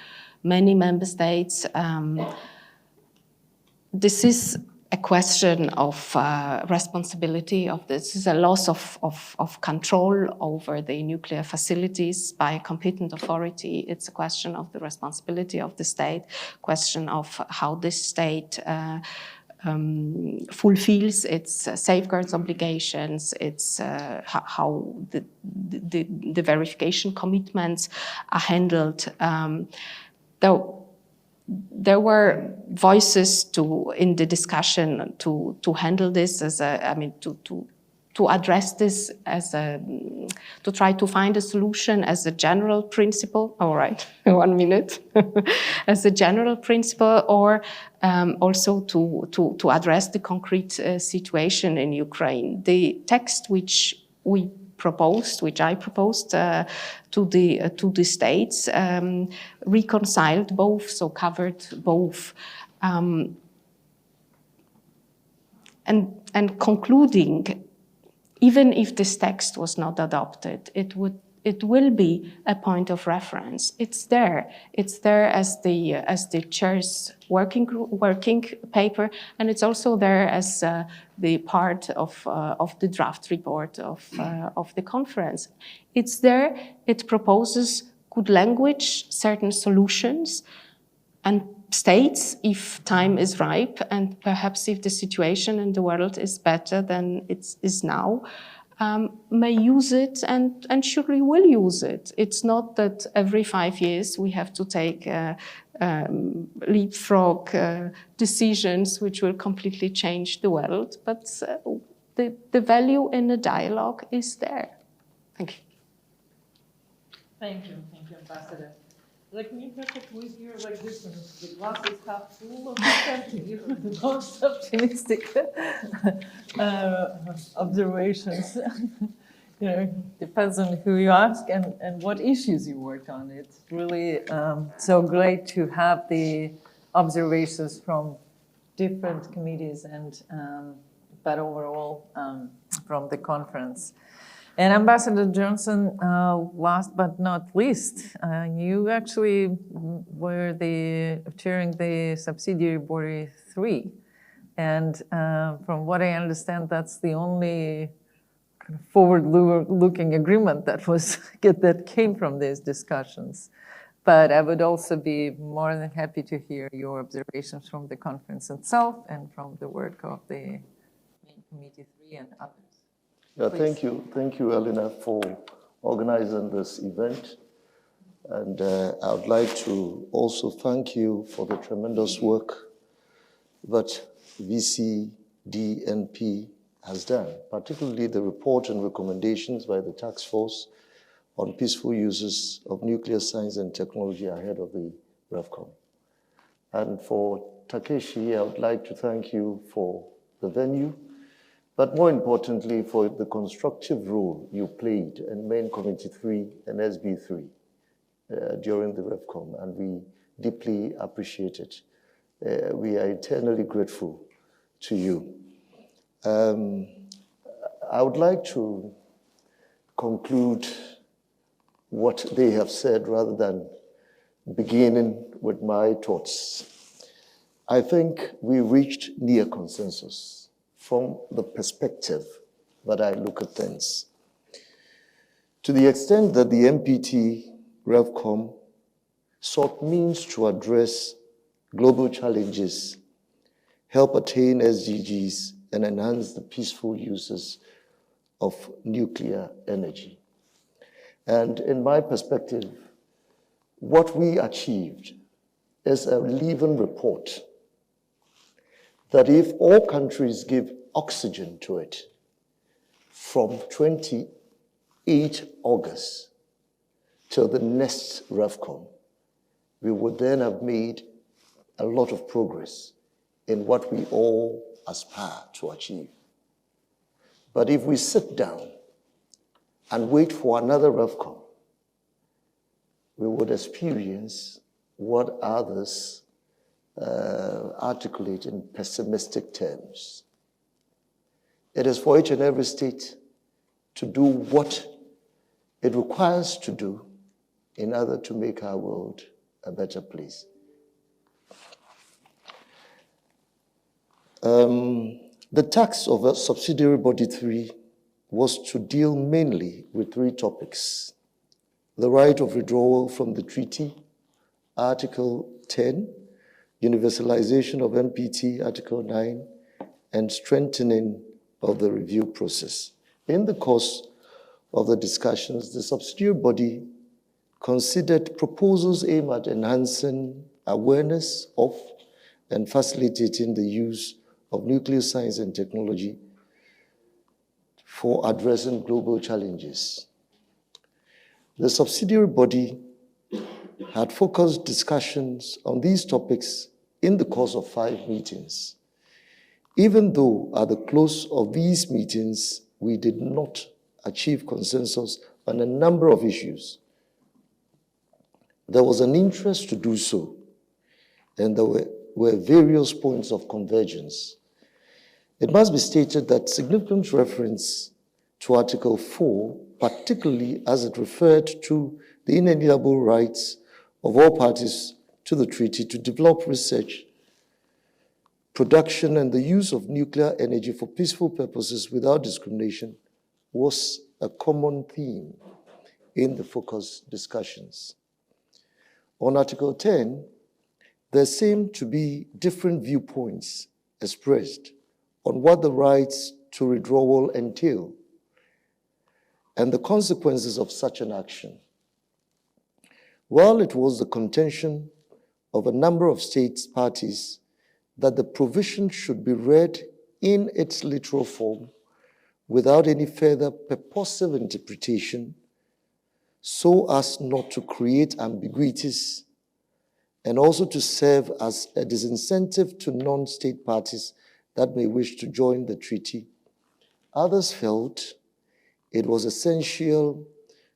many member states. This is a question of responsibility of this. Is a loss of control over the nuclear facilities by a competent authority. It's a question of the responsibility of the state, question of how this state fulfills its safeguards obligations, its how the verification commitments are handled. There were voices in the discussion to handle this as to address this as to try to find a solution as a general principle. All right, 1 minute. As a general principle, or also to address the concrete situation in Ukraine. The text which I proposed to the states reconciled both, so covered both, and concluding, even if this text was not adopted, it will be a point of reference. It's there. It's there as the chair's working paper, and it's also there as the part of the draft report of the conference. It's there. It proposes good language, certain solutions, and states, if time is ripe, and perhaps if the situation in the world is better than it is now, may use it and surely will use it. It's not that every 5 years we have to take leapfrog decisions which will completely change the world, but the value in the dialogue is there. Thank you. Thank you, Ambassador. Like me, with your this one, the glass is half full of empty. You're the most optimistic observations. Depends on who you ask and what issues you work on. It's really so great to have the observations from different committees and but overall from the conference. And Ambassador Johnson, last but not least, you actually were chairing the Subsidiary Body 3. And from what I understand, that's the only kind of forward-looking agreement that came from these discussions. But I would also be more than happy to hear your observations from the conference itself and from the work of the main Committee 3 and others. Yeah, thank you, Elena, for organizing this event. And I would like to also thank you for the tremendous work that VCDNP has done, particularly the report and recommendations by the task force on peaceful uses of nuclear science and technology ahead of the RevCom. And for Takeshi, I would like to thank you for the venue, but more importantly, for the constructive role you played in Main Committee 3 and SB3 during the RevCom, and we deeply appreciate it. We are eternally grateful to you. I would like to conclude what they have said rather than beginning with my thoughts. I think we reached near consensus from the perspective that I look at things. To the extent that the NPT RevCom sought means to address global challenges, help attain SDGs, and enhance the peaceful uses of nuclear energy. And in my perspective, what we achieved is a living report that if all countries give oxygen to it from 28 August till the next RevCom, we would then have made a lot of progress in what we all aspire to achieve. But if we sit down and wait for another RevCom, we would experience what others articulate in pessimistic terms. It is for each and every state to do what it requires to do in order to make our world a better place. The task of a subsidiary body 3 was to deal mainly with 3 topics: the right of withdrawal from the treaty, Article 10, universalization of NPT, Article 9, and strengthening of the review process. In the course of the discussions, the subsidiary body considered proposals aimed at enhancing awareness of and facilitating the use of nuclear science and technology for addressing global challenges. The subsidiary body had focused discussions on these topics in the course of 5 meetings. Even though at the close of these meetings, we did not achieve consensus on a number of issues, there was an interest to do so, and there were various points of convergence. It must be stated that significant reference to Article 4, particularly as it referred to the inalienable rights of all parties to the treaty to develop research, production, and the use of nuclear energy for peaceful purposes without discrimination, was a common theme in the focus discussions. On Article 10, there seemed to be different viewpoints expressed on what the rights to withdrawal entail and the consequences of such an action. While it was the contention of a number of states parties that the provision should be read in its literal form without any further purposive interpretation so as not to create ambiguities and also to serve as a disincentive to non-state parties that may wish to join the treaty, others felt it was essential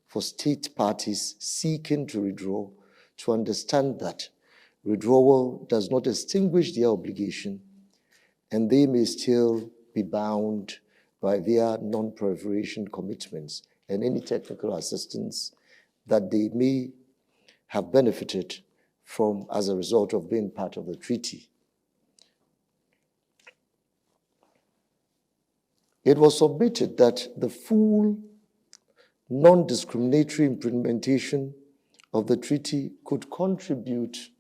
for state parties seeking to withdraw to understand that withdrawal does not extinguish their obligation and they may still be bound by their non-proliferation commitments and any technical assistance that they may have benefited from as a result of being part of the treaty. It was submitted that the full non-discriminatory implementation of the treaty could contribute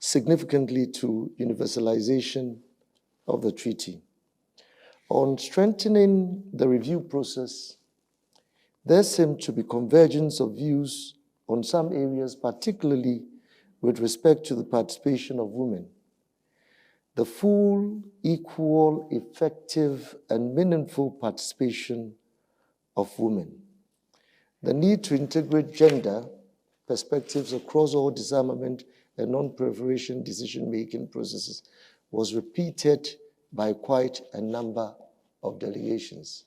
significantly to universalization of the treaty. On strengthening the review process, there seemed to be convergence of views on some areas, particularly with respect to the participation of women. the full, equal, effective, and meaningful participation of women. The need to integrate gender perspectives across all disarmament and non-proliferation decision-making processes was repeated by quite a number of delegations.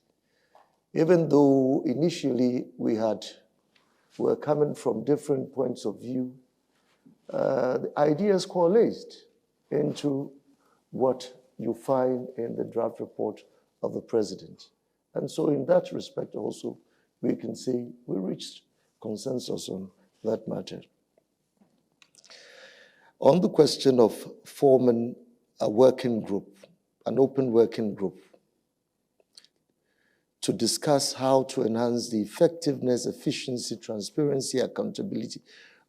Even though initially we were coming from different points of view, the ideas coalesced into what you find in the draft report of the president. And so in that respect also, we can say we reached consensus on that matter. On the question of forming a working group, an open working group, to discuss how to enhance the effectiveness, efficiency, transparency, accountability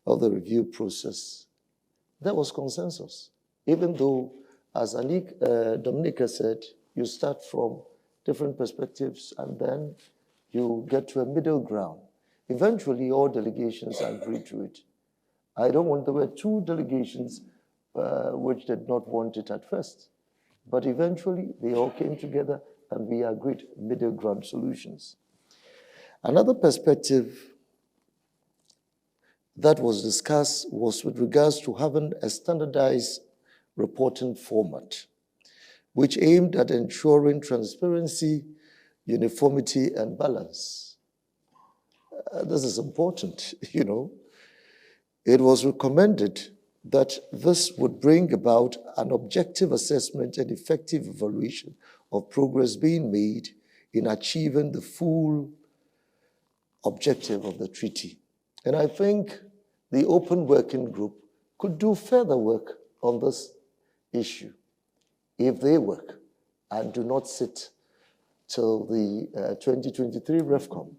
of the review process, there was consensus. Even though, as Dominika said, you start from different perspectives and then you get to a middle ground. Eventually, all delegations agreed to it. There were two delegations which did not want it at first, but eventually they all came together and we agreed middle ground solutions. Another perspective that was discussed was with regards to having a standardized reporting format, which aimed at ensuring transparency, uniformity, and balance. This is important, you know. It was recommended that this would bring about an objective assessment and effective evaluation of progress being made in achieving the full objective of the treaty. And I think the open working group could do further work on this issue if they work and do not sit till the 2023 REFCOM,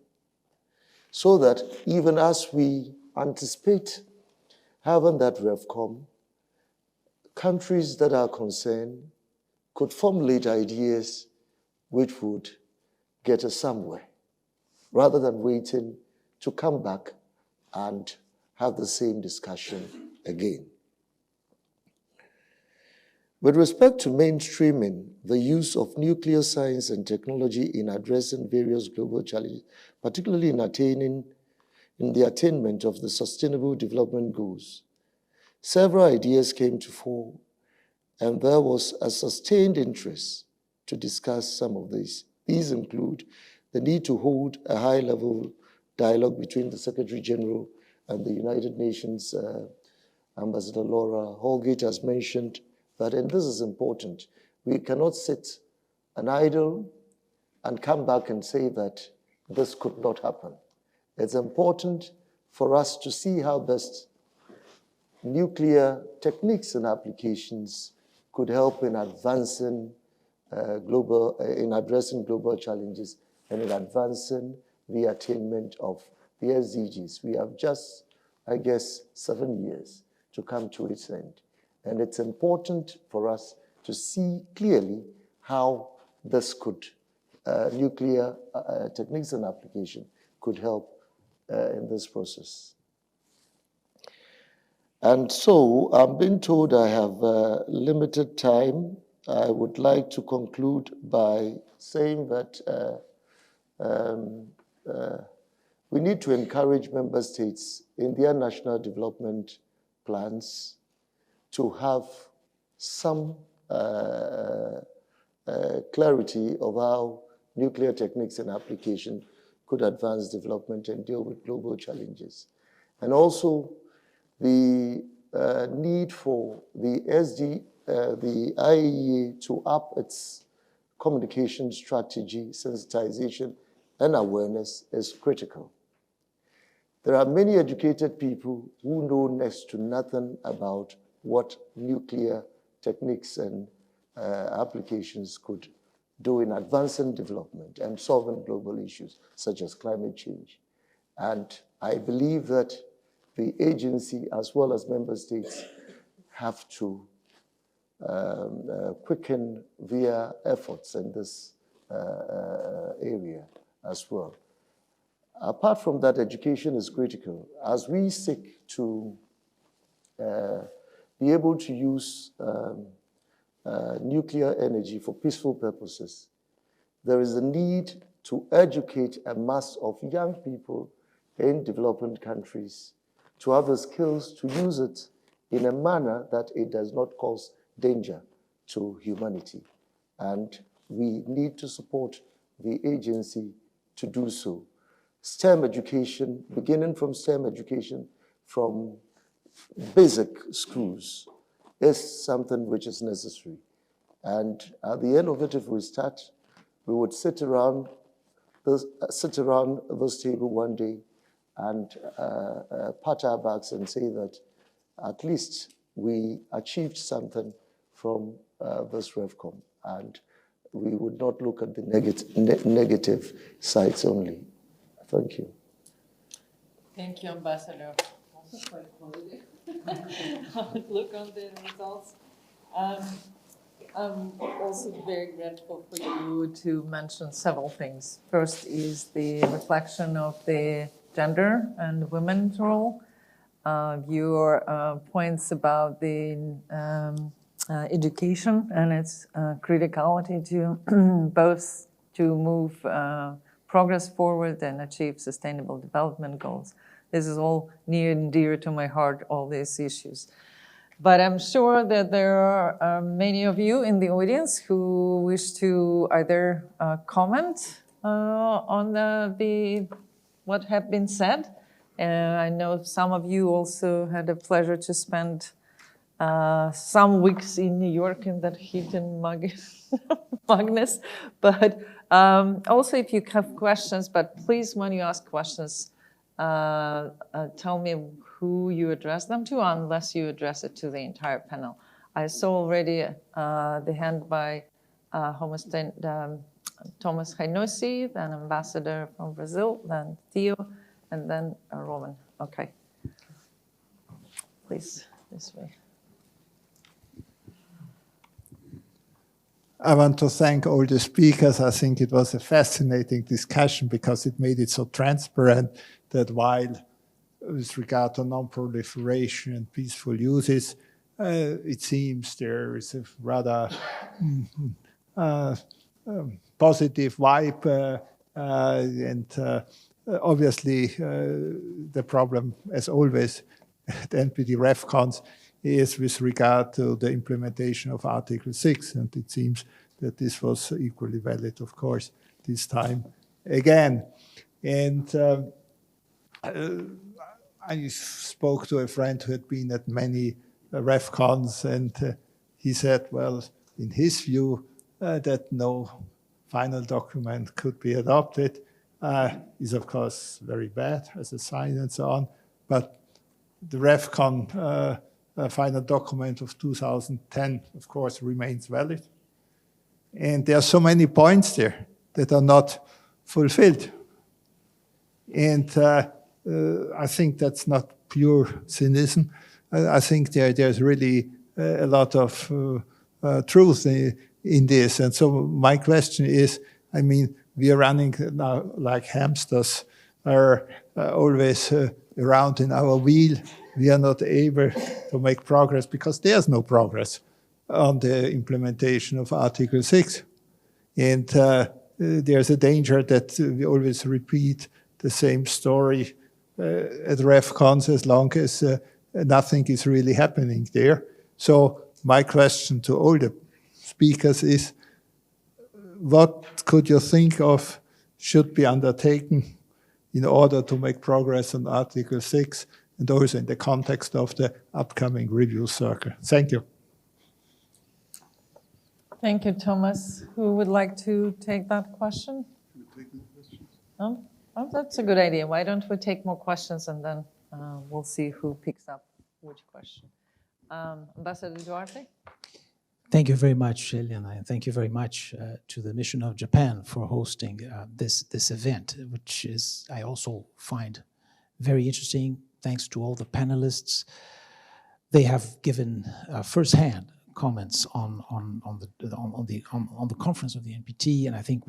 so that even as we anticipate having that REFCOM, countries that are concerned could formulate ideas which would get us somewhere, rather than waiting to come back and have the same discussion again. With respect to mainstreaming the use of nuclear science and technology in addressing various global challenges, particularly in the attainment of the Sustainable Development Goals, several ideas came to fore, and there was a sustained interest to discuss some of these. These include the need to hold a high-level dialogue between the Secretary General and the United Nations Ambassador Laura Holgate has mentioned that, and this is important, we cannot sit and idle and come back and say that this could not happen. It's important for us to see how best nuclear techniques and applications could help in advancing in addressing global challenges and in advancing the attainment of the SDGs. We have just, I guess, 7 years to come to its end. And it's important for us to see clearly how this could, nuclear techniques and application could help in this process. And so I'm being told I have limited time. I would like to conclude by saying that we need to encourage member states in their national development plans to have some clarity of how nuclear techniques and application could advance development and deal with global challenges. And also the need for the IAEA to up its communication strategy, sensitization, and awareness is critical. There are many educated people who know next to nothing about what nuclear techniques and applications could do in advancing development and solving global issues such as climate change. And I believe that the agency, as well as member states, have to quicken their efforts in this area as well. Apart from that, education is critical. As we seek to be able to use nuclear energy for peaceful purposes, there is a need to educate a mass of young people in developing countries to have the skills to use it in a manner that it does not cause danger to humanity. And we need to support the agency to do so. STEM education, beginning from STEM education from basic schools, is something which is necessary. And at the end of it, if we start, we would sit around this table one day and pat our backs and say that at least we achieved something from this RevCom, and we would not look at the negative sides only. Thank you. Thank you, Ambassador. Also quite positive look on the results. I'm also very grateful for you to mention several things. First is the reflection of the gender and women's role. Your points about the education and its criticality to both to move progress forward and achieve sustainable development goals. This is all near and dear to my heart, all these issues. But I'm sure that there are many of you in the audience who wish to either comment on what have been said. I know some of you also had the pleasure to spend some weeks in New York in that heat and mugness. But also if you have questions, but please when you ask questions, tell me who you address them to, unless you address it to the entire panel. I saw already the hand by Thomas Reynosi, then Ambassador from Brazil, then Theo, and then Roman. Okay. Please, this way. I want to thank all the speakers. I think it was a fascinating discussion because it made it so transparent that while with regard to non-proliferation and peaceful uses, it seems there is a rather positive vibe and obviously the problem, as always, at NPT RevCons is with regard to the implementation of Article 6, and it seems that this was equally valid, of course, this time again. And I spoke to a friend who had been at many RevCons, and he said, well, in his view, that no final document could be adopted is, of course, very bad as a sign and so on. But the RevCon final document of 2010, of course, remains valid. And there are so many points there that are not fulfilled. And I think that's not pure cynism. I think there's really a lot of truth in this. And so my question is, I mean, we are running now like hamsters, are always around in our wheel. We are not able to make progress because there's no progress on the implementation of Article 6. And there's a danger that we always repeat the same story at RevCons as long as nothing is really happening there. So my question to all the speakers is, what could you think of should be undertaken in order to make progress on Article 6 and also in the context of the upcoming review circle? Thank you. Thank you, Thomas. Who would like to take that question? Oh, that's a good idea. Why don't we take more questions and then we'll see who picks up which question. Ambassador Duarte? Thank you very much, Elena, and thank you very much to the mission of Japan for hosting this event, which is I also find very interesting. Thanks to all the panelists, they have given firsthand comments on the conference of the NPT, and I think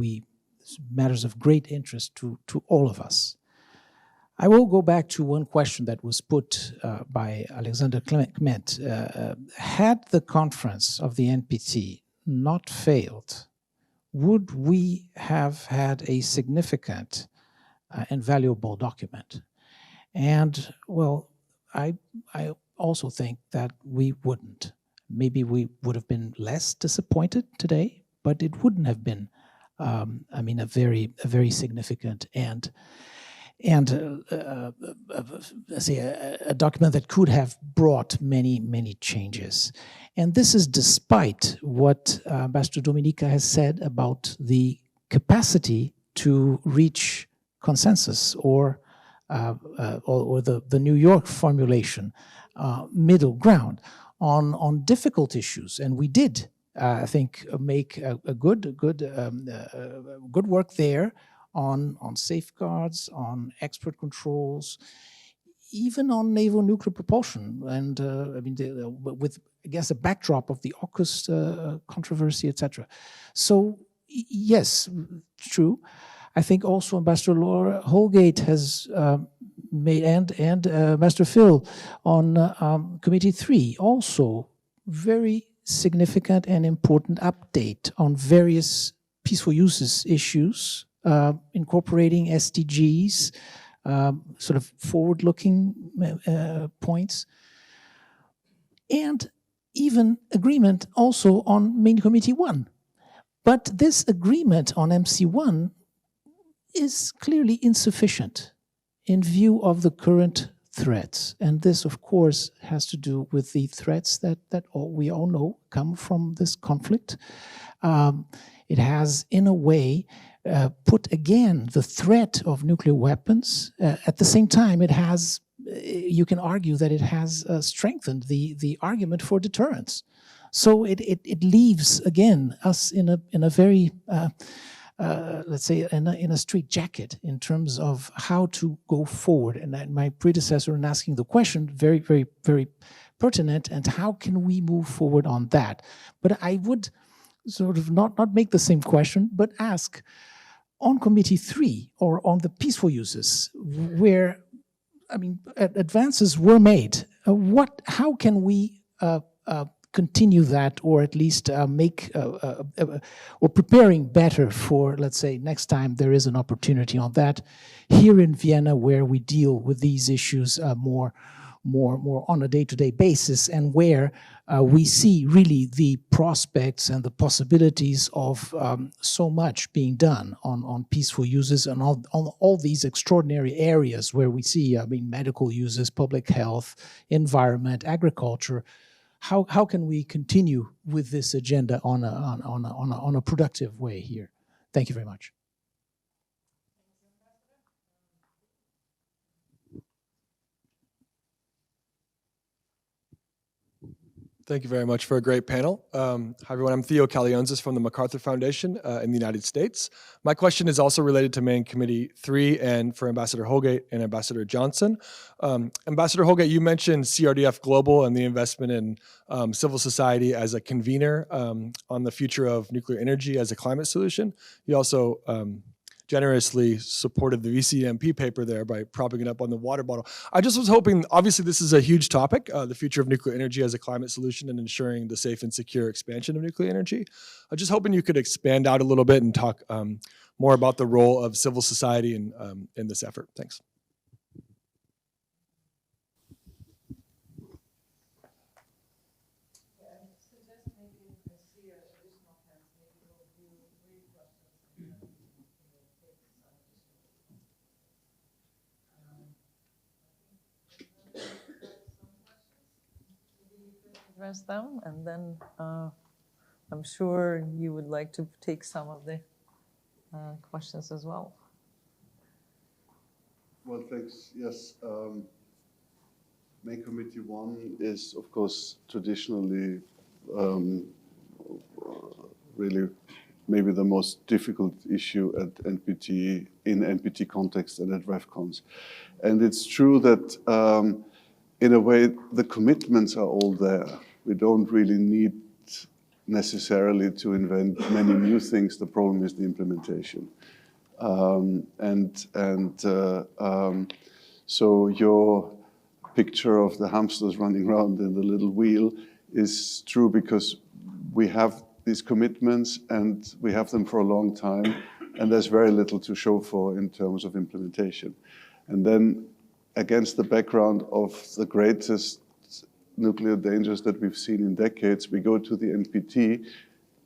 matters of great interest to all of us. I will go back to one question that was put by Alexander Kmentt. Had the conference of the NPT not failed, would we have had a significant and valuable document? And, well, I also think that we wouldn't. Maybe we would have been less disappointed today, but it wouldn't have been, I mean, a very significant and let's say a document that could have brought many changes. And this is despite what Ambassador Dominika has said about the capacity to reach consensus or the New York formulation, middle ground on difficult issues. And we did, I think, make a good work there on safeguards, on export controls, even on naval nuclear propulsion. And I mean, with, I guess, a backdrop of the AUKUS controversy, etc. So yes, true. I think also Ambassador Laura Holgate has made, and Ambassador Phil on Committee 3, also very significant and important update on various peaceful uses issues, incorporating SDGs, sort of forward-looking points, and even agreement also on Main Committee 1. But this agreement on MC1 is clearly insufficient in view of the current threats. And this, of course, has to do with the threats that we all know come from this conflict. It has, in a way, put again the threat of nuclear weapons. At the same time, it has, you can argue that it has strengthened the argument for deterrence. So it leaves, again, us in a very let's say, in a straitjacket in terms of how to go forward. And my predecessor in asking the question, very pertinent, and how can we move forward on that? But I would sort of not make the same question, but ask, on Committee 3, or on the peaceful uses, where, I mean, advances were made, how can we continue that, or at least make or preparing better for, let's say, next time there is an opportunity on that here in Vienna, where we deal with these issues more on a day-to-day basis, and where we see really the prospects and the possibilities of so much being done on peaceful uses and on all these extraordinary areas where we see, I mean, medical uses, public health, environment, agriculture. How can we continue with this agenda on a productive way here? Thank you very much. Thank you very much for a great panel. Hi, everyone. I'm Theo Kalionzis from the MacArthur Foundation in the United States. My question is also related to Main Committee 3 and for Ambassador Holgate and Ambassador Johnson. Ambassador Holgate, you mentioned CRDF Global and the investment in civil society as a convener on the future of nuclear energy as a climate solution. You also generously supported the VCDNP paper there by propping it up on the water bottle. I just was hoping, obviously this is a huge topic, the future of nuclear energy as a climate solution and ensuring the safe and secure expansion of nuclear energy. I was just hoping you could expand out a little bit and talk more about the role of civil society in this effort. Thanks. Address them, and then I'm sure you would like to take some of the questions as well. Well, thanks. Yes. Main Committee 1 is, of course, traditionally really maybe the most difficult issue at NPT, in NPT context and at REFCONs. And it's true that in a way, the commitments are all there. We don't really need necessarily to invent many new things. The problem is the implementation. So your picture of the hamsters running around in the little wheel is true because we have these commitments and we have them for a long time, and there's very little to show for in terms of implementation. And then against the background of the greatest nuclear dangers that we've seen in decades, we go to the NPT,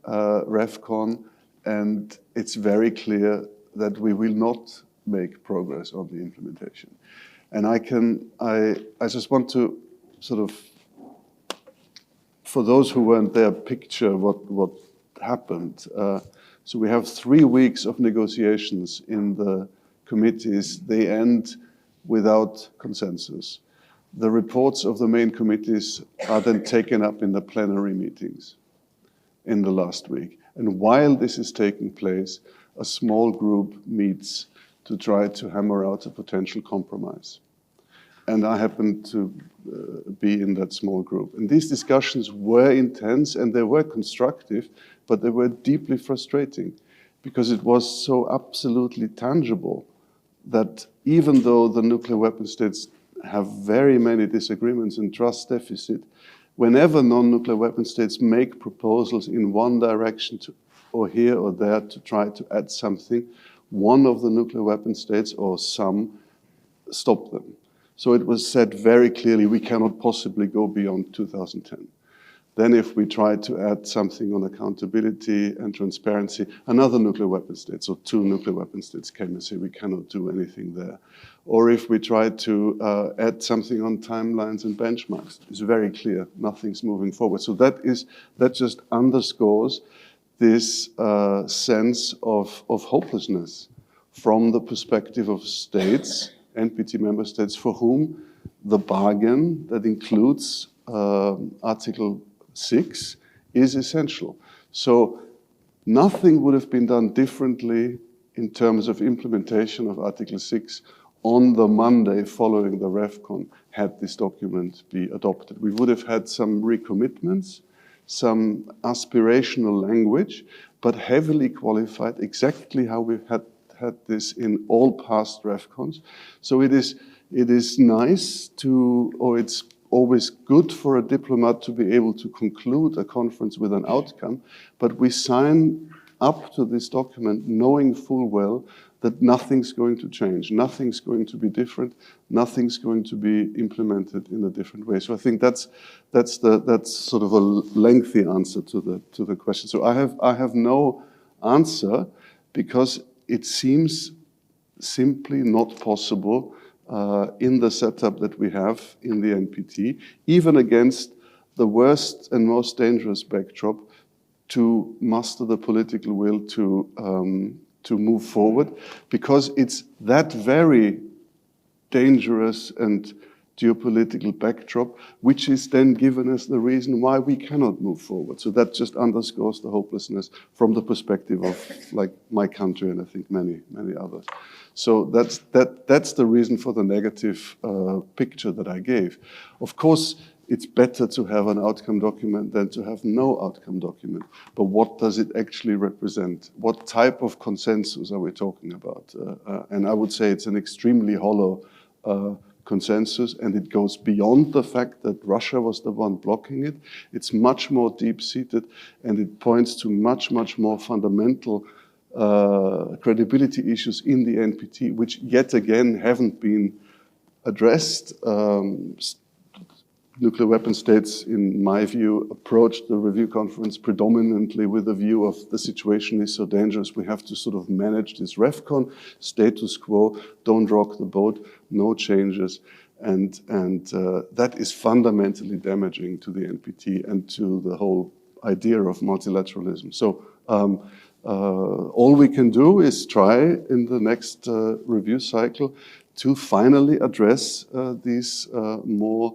REFCON, and it's very clear that we will not make progress on the implementation. And I just want to sort of, for those who weren't there, picture what happened. So we have 3 weeks of negotiations in the committees. They end without consensus. The reports of the main committees are then taken up in the plenary meetings in the last week. And while this is taking place, a small group meets to try to hammer out a potential compromise. And I happened to be in that small group. And these discussions were intense and they were constructive, but they were deeply frustrating because it was so absolutely tangible that even though the nuclear weapon states have very many disagreements and trust deficit, whenever non-nuclear weapon states make proposals in one direction or here or there to try to add something, one of the nuclear weapon states or some stop them. So it was said very clearly, we cannot possibly go beyond 2010. Then if we try to add something on accountability and transparency, another nuclear weapon state, so 2 nuclear weapon states came and said we cannot do anything there. Or if we try to add something on timelines and benchmarks, it's very clear, nothing's moving forward. So that just underscores this sense of hopelessness from the perspective of states, NPT member states, for whom the bargain that includes Article 6 is essential. So nothing would have been done differently in terms of implementation of Article 6 on the Monday following the REFCON had this document be adopted. We would have had some recommitments, some aspirational language, but heavily qualified exactly how we've had this in all past REFCONs. So it is nice to, or it's always good for a diplomat to be able to conclude a conference with an outcome, but we sign up to this document knowing full well that nothing's going to change, nothing's going to be different, nothing's going to be implemented in a different way. So I think that's sort of a lengthy answer to the question. So I have no answer because it seems simply not possible in the setup that we have in the NPT, even against the worst and most dangerous backdrop, to muster the political will to move forward, because it's that very dangerous and geopolitical backdrop which is then given us the reason why we cannot move forward. So that just underscores the hopelessness from the perspective of like my country and I think many others. So that's the reason for the negative picture that I gave. Of course, it's better to have an outcome document than to have no outcome document. But what does it actually represent? What type of consensus are we talking about? And I would say it's an extremely hollow consensus, and it goes beyond the fact that Russia was the one blocking it. It's much more deep-seated, and it points to much more fundamental credibility issues in the NPT, which yet again haven't been addressed. Nuclear weapon states, in my view, approached the review conference predominantly with a view of the situation is so dangerous, we have to sort of manage this REFCON, status quo, don't rock the boat, no changes. And that is fundamentally damaging to the NPT and to the whole idea of multilateralism. So all we can do is try in the next review cycle to finally address these more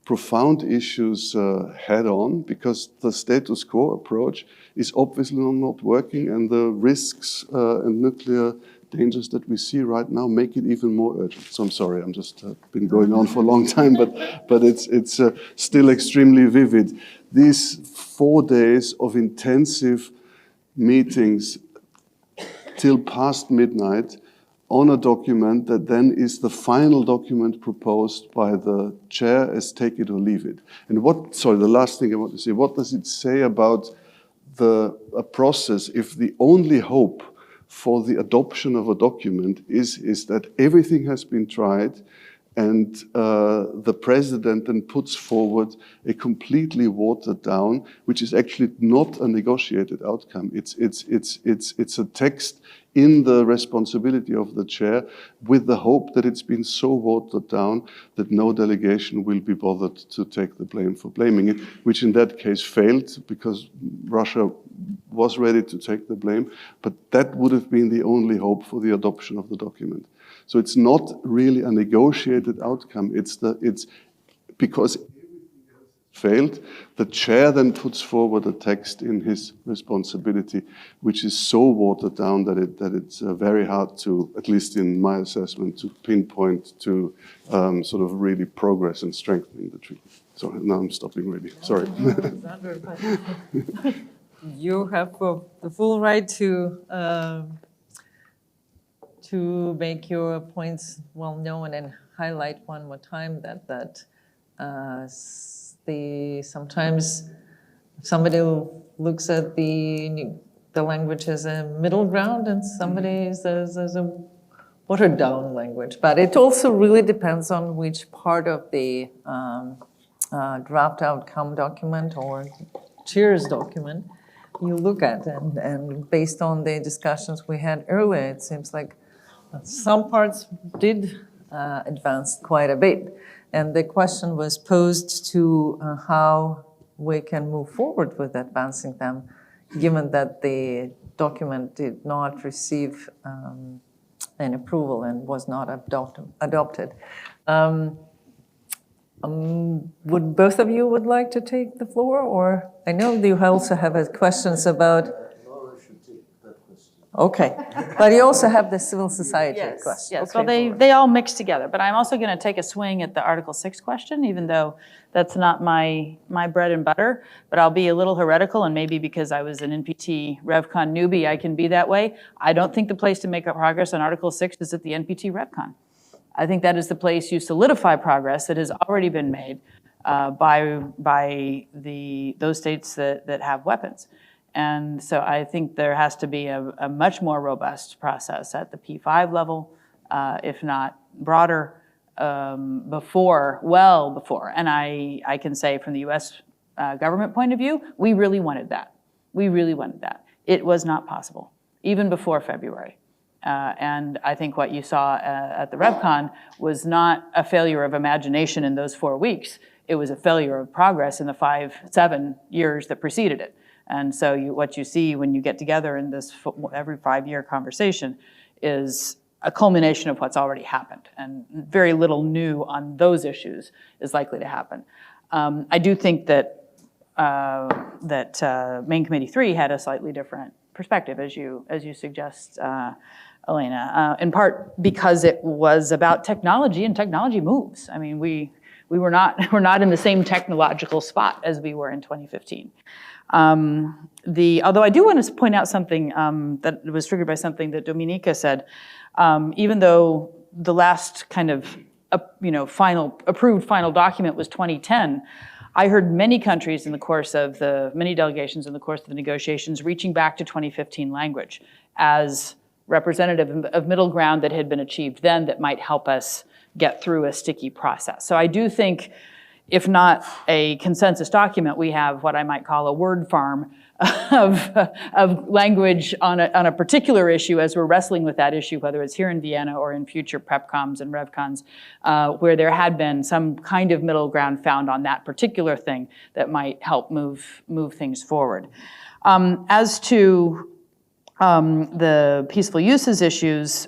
profound issues head on, because the status quo approach is obviously not working, and the risks and nuclear dangers that we see right now make it even more urgent. So I'm sorry, I'm just been going on for a long time, but it's still extremely vivid. These 4 days of intensive meetings till past midnight on a document that then is the final document proposed by the chair as take it or leave it. And the last thing I want to say, what does it say about a process if the only hope for the adoption of a document is that everything has been tried and the president then puts forward a completely watered down, which is actually not a negotiated outcome. It's a text in the responsibility of the chair with the hope that it's been so watered down that no delegation will be bothered to take the blame for blaming it, which in that case failed because Russia was ready to take the blame, but that would have been the only hope for the adoption of the document. So it's not really a negotiated outcome. It's because failed, the chair then puts forward a text in his responsibility, which is so watered down that it's very hard to, at least in my assessment, to pinpoint to sort of really progress and strengthening the treaty. So now I'm stopping really. Sorry. You have the full right to make your points well known and highlight one more time that sometimes somebody looks at the language as a middle ground and somebody says as a watered down language. But it also really depends on which part of the draft outcome document or chair's document you look at. And based on the discussions we had earlier, it seems like some parts did advance quite a bit. And the question was posed to how we can move forward with advancing them, given that the document did not receive an approval and was not adopted. Would both of you would like to take the floor, or I know you also have questions about. Laura should take that question. Okay, but you also have the civil society question. Yes, okay. well, they all mix together, but I'm also going to take a swing at the Article 6 question, even though that's not my bread and butter, but I'll be a little heretical, and maybe because I was an NPT RevCon newbie, I can be that way. I don't think the place to make progress on Article 6 is at the NPT RevCon. I think that is the place you solidify progress that has already been made by those states that have weapons. And so I think there has to be a much more robust process at the P5 level, if not broader, well before. And I can say from the US government point of view, we really wanted that. We really wanted that. It was not possible, even before February. And I think what you saw at the RevCon was not a failure of imagination in those 4 weeks. It was a failure of progress in the 7 years that preceded it. And so what you see when you get together in this every 5-year conversation is a culmination of what's already happened. And very little new on those issues is likely to happen. I do think that Main Committee 3 had a slightly different perspective, as you suggest, Elena, in part because it was about technology, and technology moves. I mean, we're not in the same technological spot as we were in 2015. Although I do want to point out something that was triggered by something that Dominika said. Even though the last kind of approved final document was 2010, I heard many countries in the course of many delegations in the course of the negotiations reaching back to 2015 language as representative of middle ground that had been achieved then that might help us get through a sticky process. So I do think, if not a consensus document, we have what I might call a word farm of language on a particular issue as we're wrestling with that issue, whether it's here in Vienna or in future PrepComs and RevCons, where there had been some kind of middle ground found on that particular thing that might help move things forward. As to the peaceful uses issues,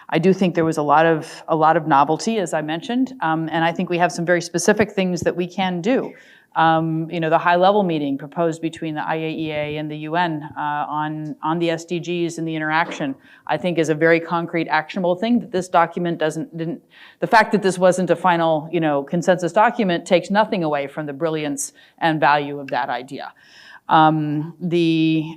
I do think there was a lot of novelty, as I mentioned, and I think we have some very specific things that we can do. The high-level meeting proposed between the IAEA and the UN on the SDGs and the interaction, I think, is a very concrete, actionable thing that this document didn't. The fact that this wasn't a final, consensus document takes nothing away from the brilliance and value of that idea. The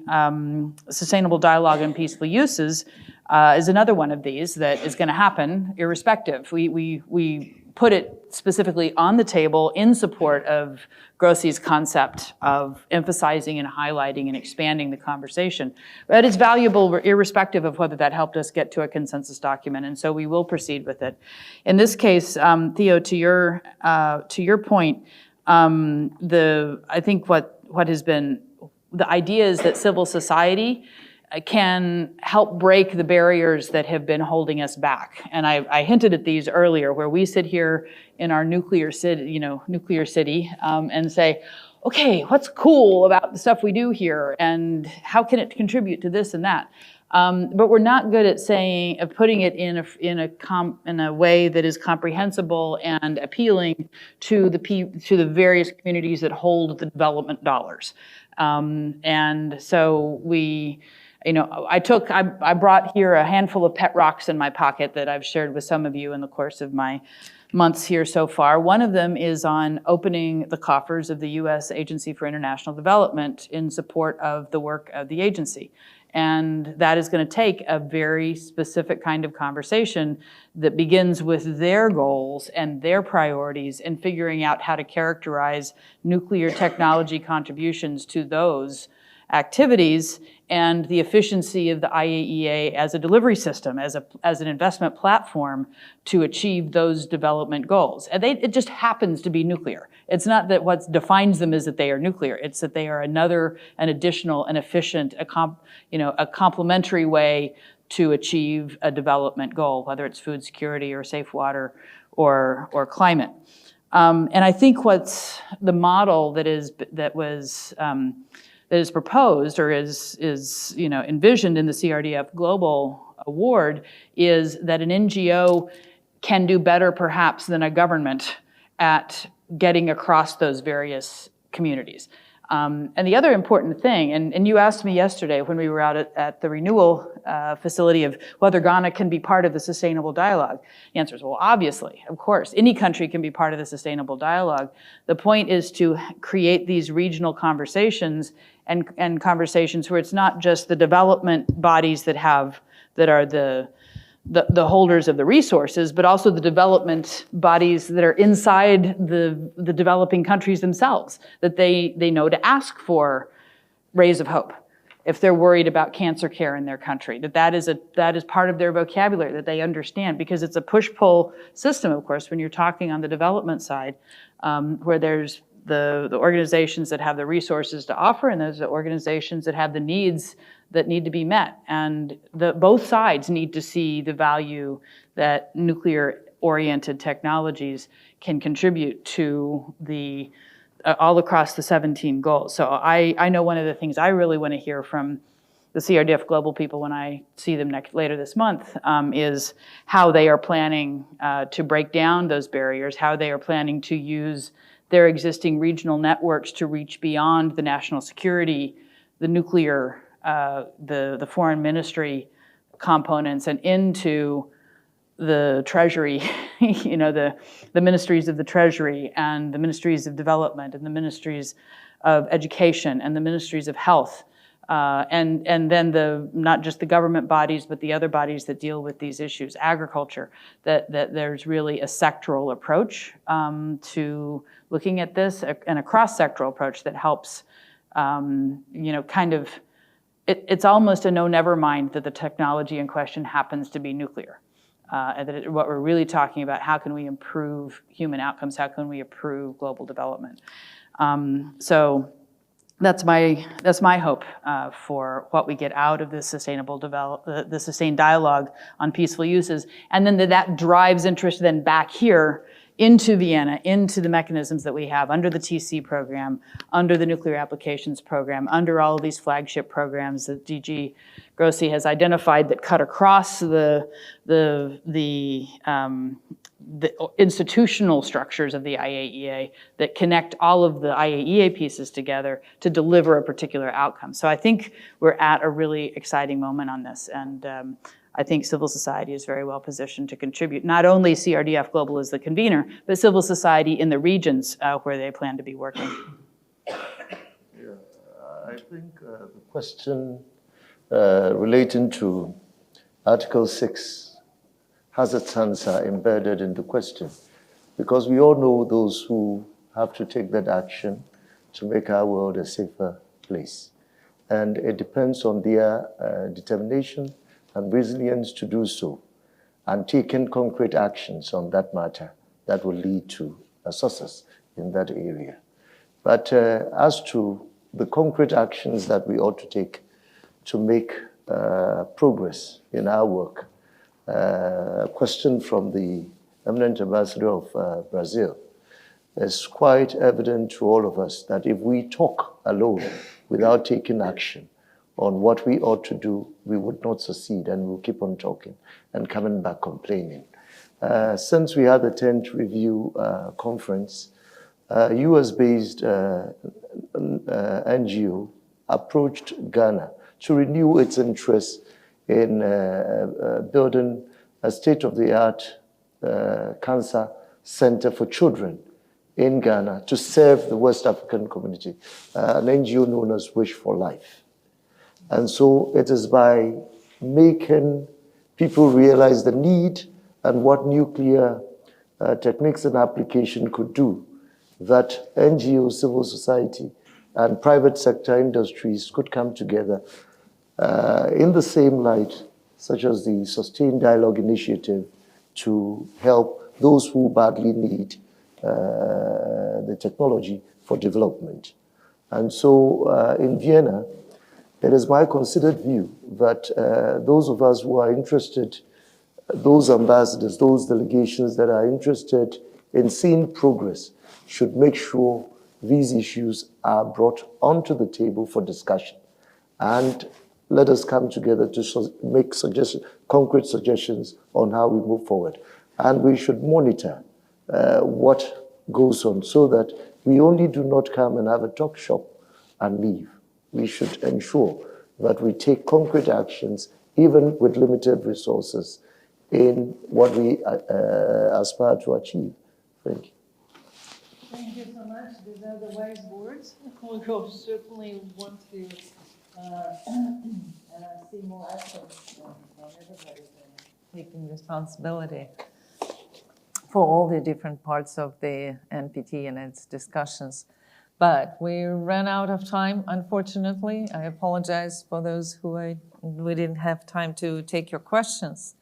Sustainable Dialogue on Peaceful Uses is another one of these that is going to happen irrespective. We put it specifically on the table in support of Grossi's concept of emphasizing and highlighting and expanding the conversation. But it's valuable irrespective of whether that helped us get to a consensus document, and so we will proceed with it. In this case, Theo, to your point, I think what has been, the idea is that civil society can help break the barriers that have been holding us back. And I hinted at these earlier, where we sit here in our nuclear city, and say, okay, what's cool about the stuff we do here, and how can it contribute to this and that? But we're not good at putting it in a way that is comprehensible and appealing to the various communities that hold the development dollars. And so I brought here a handful of pet rocks in my pocket that I've shared with some of you in the course of my months here so far. One of them is on opening the coffers of the U.S. Agency for International Development in support of the work of the agency. And that is going to take a very specific kind of conversation that begins with their goals and their priorities and figuring out how to characterize nuclear technology contributions to those activities and the efficiency of the IAEA as a delivery system, as an investment platform to achieve those development goals. And it just happens to be nuclear. It's not that what defines them is that they are nuclear. It's that they are an additional, an efficient, a complementary way to achieve a development goal, whether it's food security or safe water or climate. And I think what's the model that is proposed or is envisioned in the CRDF Global Award is that an NGO can do better perhaps than a government at getting across those various communities. And the other important thing, and you asked me yesterday when we were out at the renewal facility of whether Ghana can be part of the Sustainable Dialogue. The answer is, well, obviously, of course, any country can be part of the Sustainable Dialogue. The point is to create these regional conversations and conversations where it's not just the development bodies that are the holders of the resources, but also the development bodies that are inside the developing countries themselves, that they know to ask for rays of hope if they're worried about cancer care in their country, that is part of their vocabulary, that they understand, because it's a push-pull system, of course, when you're talking on the development side, where there's the organizations that have the resources to offer, and there's the organizations that have the needs that need to be met. And both sides need to see the value that nuclear-oriented technologies can contribute to all across the 17 goals. So I know one of the things I really want to hear from the CRDF Global people when I see them later this month is how they are planning to break down those barriers, how they are planning to use their existing regional networks to reach beyond the national security, the nuclear, the foreign ministry components, and into the treasury, the ministries of the treasury and the ministries of development and the ministries of education and the ministries of health, and then not just the government bodies, but the other bodies that deal with these issues, agriculture, that there's really a sectoral approach to looking at this, and a cross-sectoral approach that helps, it's almost a no-never mind that the technology in question happens to be nuclear. And what we're really talking about, how can we improve human outcomes? How can we improve global development? So that's my hope for what we get out of this the sustained dialogue on peaceful uses, and then that drives interest then back here into Vienna, into the mechanisms that we have under the TC program, under the nuclear applications program, under all of these flagship programs that DG Grossi has identified that cut across the institutional structures of the IAEA, that connect all of the IAEA pieces together to deliver a particular outcome. So I think we're at a really exciting moment on this, and I think civil society is very well positioned to contribute. Not only CRDF Global as the convener, but civil society in the regions where they plan to be working. I think the question relating to Article 6 has its answer embedded in the question, because we all know those who have to take that action to make our world a safer place. And it depends on their determination and resilience to do so, and taking concrete actions on that matter that will lead to a success in that area. But as to the concrete actions that we ought to take to make progress in our work, a question from the eminent ambassador of Brazil, it's quite evident to all of us that if we talk alone without taking action on what we ought to do, we would not succeed, and we'll keep on talking and coming back complaining. Since we had the 10th review conference, US-based NGO approached Ghana to renew its interest in building a state-of-the-art cancer center for children in Ghana to serve the West African community, an NGO known as Wish for Life. And so it is by making people realize the need and what nuclear techniques and application could do that NGO, civil society, and private sector industries could come together in the same light, such as the Sustained Dialogue Initiative, to help those who badly need the technology for development. And so in Vienna, it is my considered view that those of us who are interested, those ambassadors, those delegations that are interested in seeing progress should make sure these issues are brought onto the table for discussion. And let us come together to make concrete suggestions on how we move forward. And we should monitor what goes on so that we only do not come and have a talk shop and leave. We should ensure that we take concrete actions, even with limited resources, in what we aspire to achieve. Thank you. Thank you so much. These are the wise words. We will certainly want to see more efforts on everybody taking responsibility for all the different parts of the NPT and its discussions. But we ran out of time, unfortunately. I apologize for those who we didn't have time to take your questions.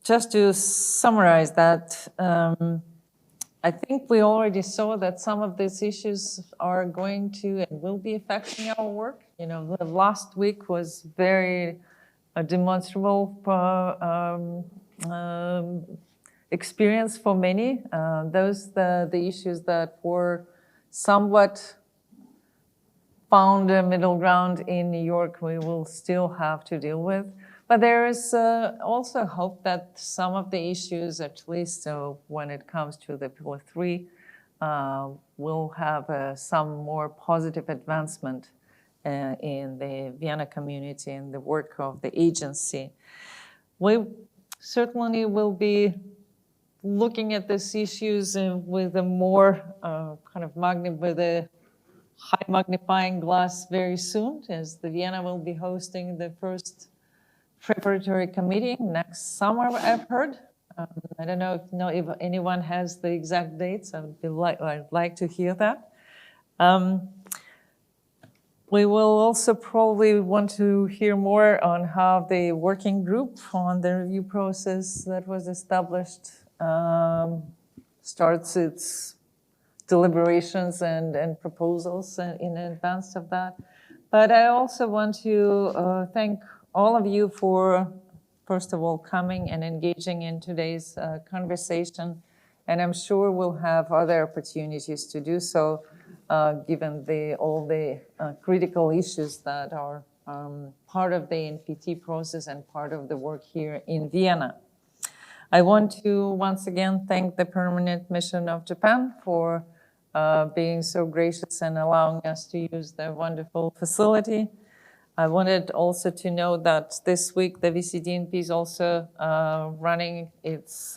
Just to summarize that, I think we already saw that some of these issues are going to and will be affecting our work. You know, the last week was very demonstrable experience for many. The issues that were somewhat found a middle ground in New York, we will still have to deal with. But there is also hope that some of the issues, at least when it comes to the Pillar 3, will have some more positive advancement in the Vienna community and the work of the agency. We certainly will be looking at these issues with a more with a high magnifying glass very soon, as the Vienna will be hosting the first preparatory committee next summer, I've heard. I don't know if anyone has the exact dates. I'd like to hear that. We will also probably want to hear more on how the working group on the review process that was established starts its deliberations and proposals in advance of that. But I also want to thank all of you for, first of all, coming and engaging in today's conversation. And I'm sure we'll have other opportunities to do so, given all the critical issues that are part of the NPT process and part of the work here in Vienna. I want to once again thank the Permanent Mission of Japan for being so gracious and allowing us to use their wonderful facility. I wanted also to know that this week the VCDNP is also running its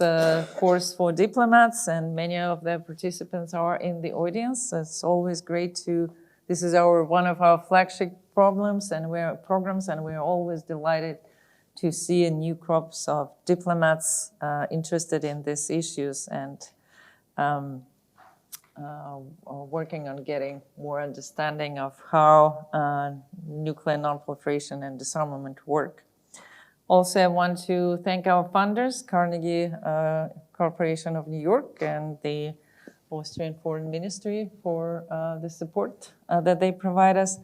course for diplomats, and many of the participants are in the audience. It's always great to This is one of our flagship programs, and we're always delighted to see a new crops of diplomats interested in these issues and working on getting more understanding of how nuclear non-proliferation and disarmament work. Also, I want to thank our funders, Carnegie Corporation of New York and the Austrian Foreign Ministry for the support that they provide us.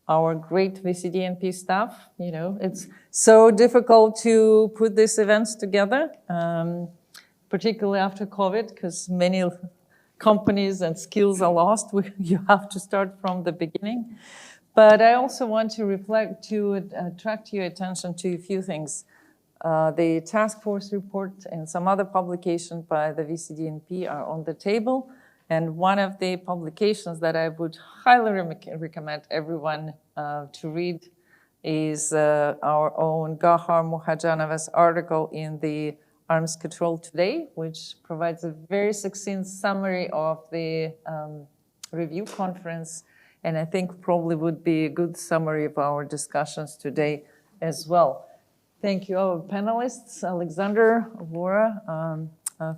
Our great VCDNP staff, it's so difficult to put these events together, particularly after COVID, because many companies and skills are lost. You have to start from the beginning. But I also want to attract your attention to a few things. The task force report and some other publications by the VCDNP are on the table. And one of the publications that I would highly recommend everyone to read is our own Gahar Muhajanova's article in the Arms Control Today, which provides a very succinct summary of the review conference, and I think probably would be a good summary of our discussions today as well. Thank you, our panelists, Alexander, Laura,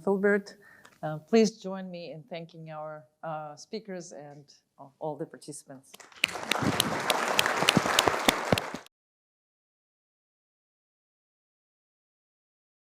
Philbert. Please join me in thanking our speakers and all the participants.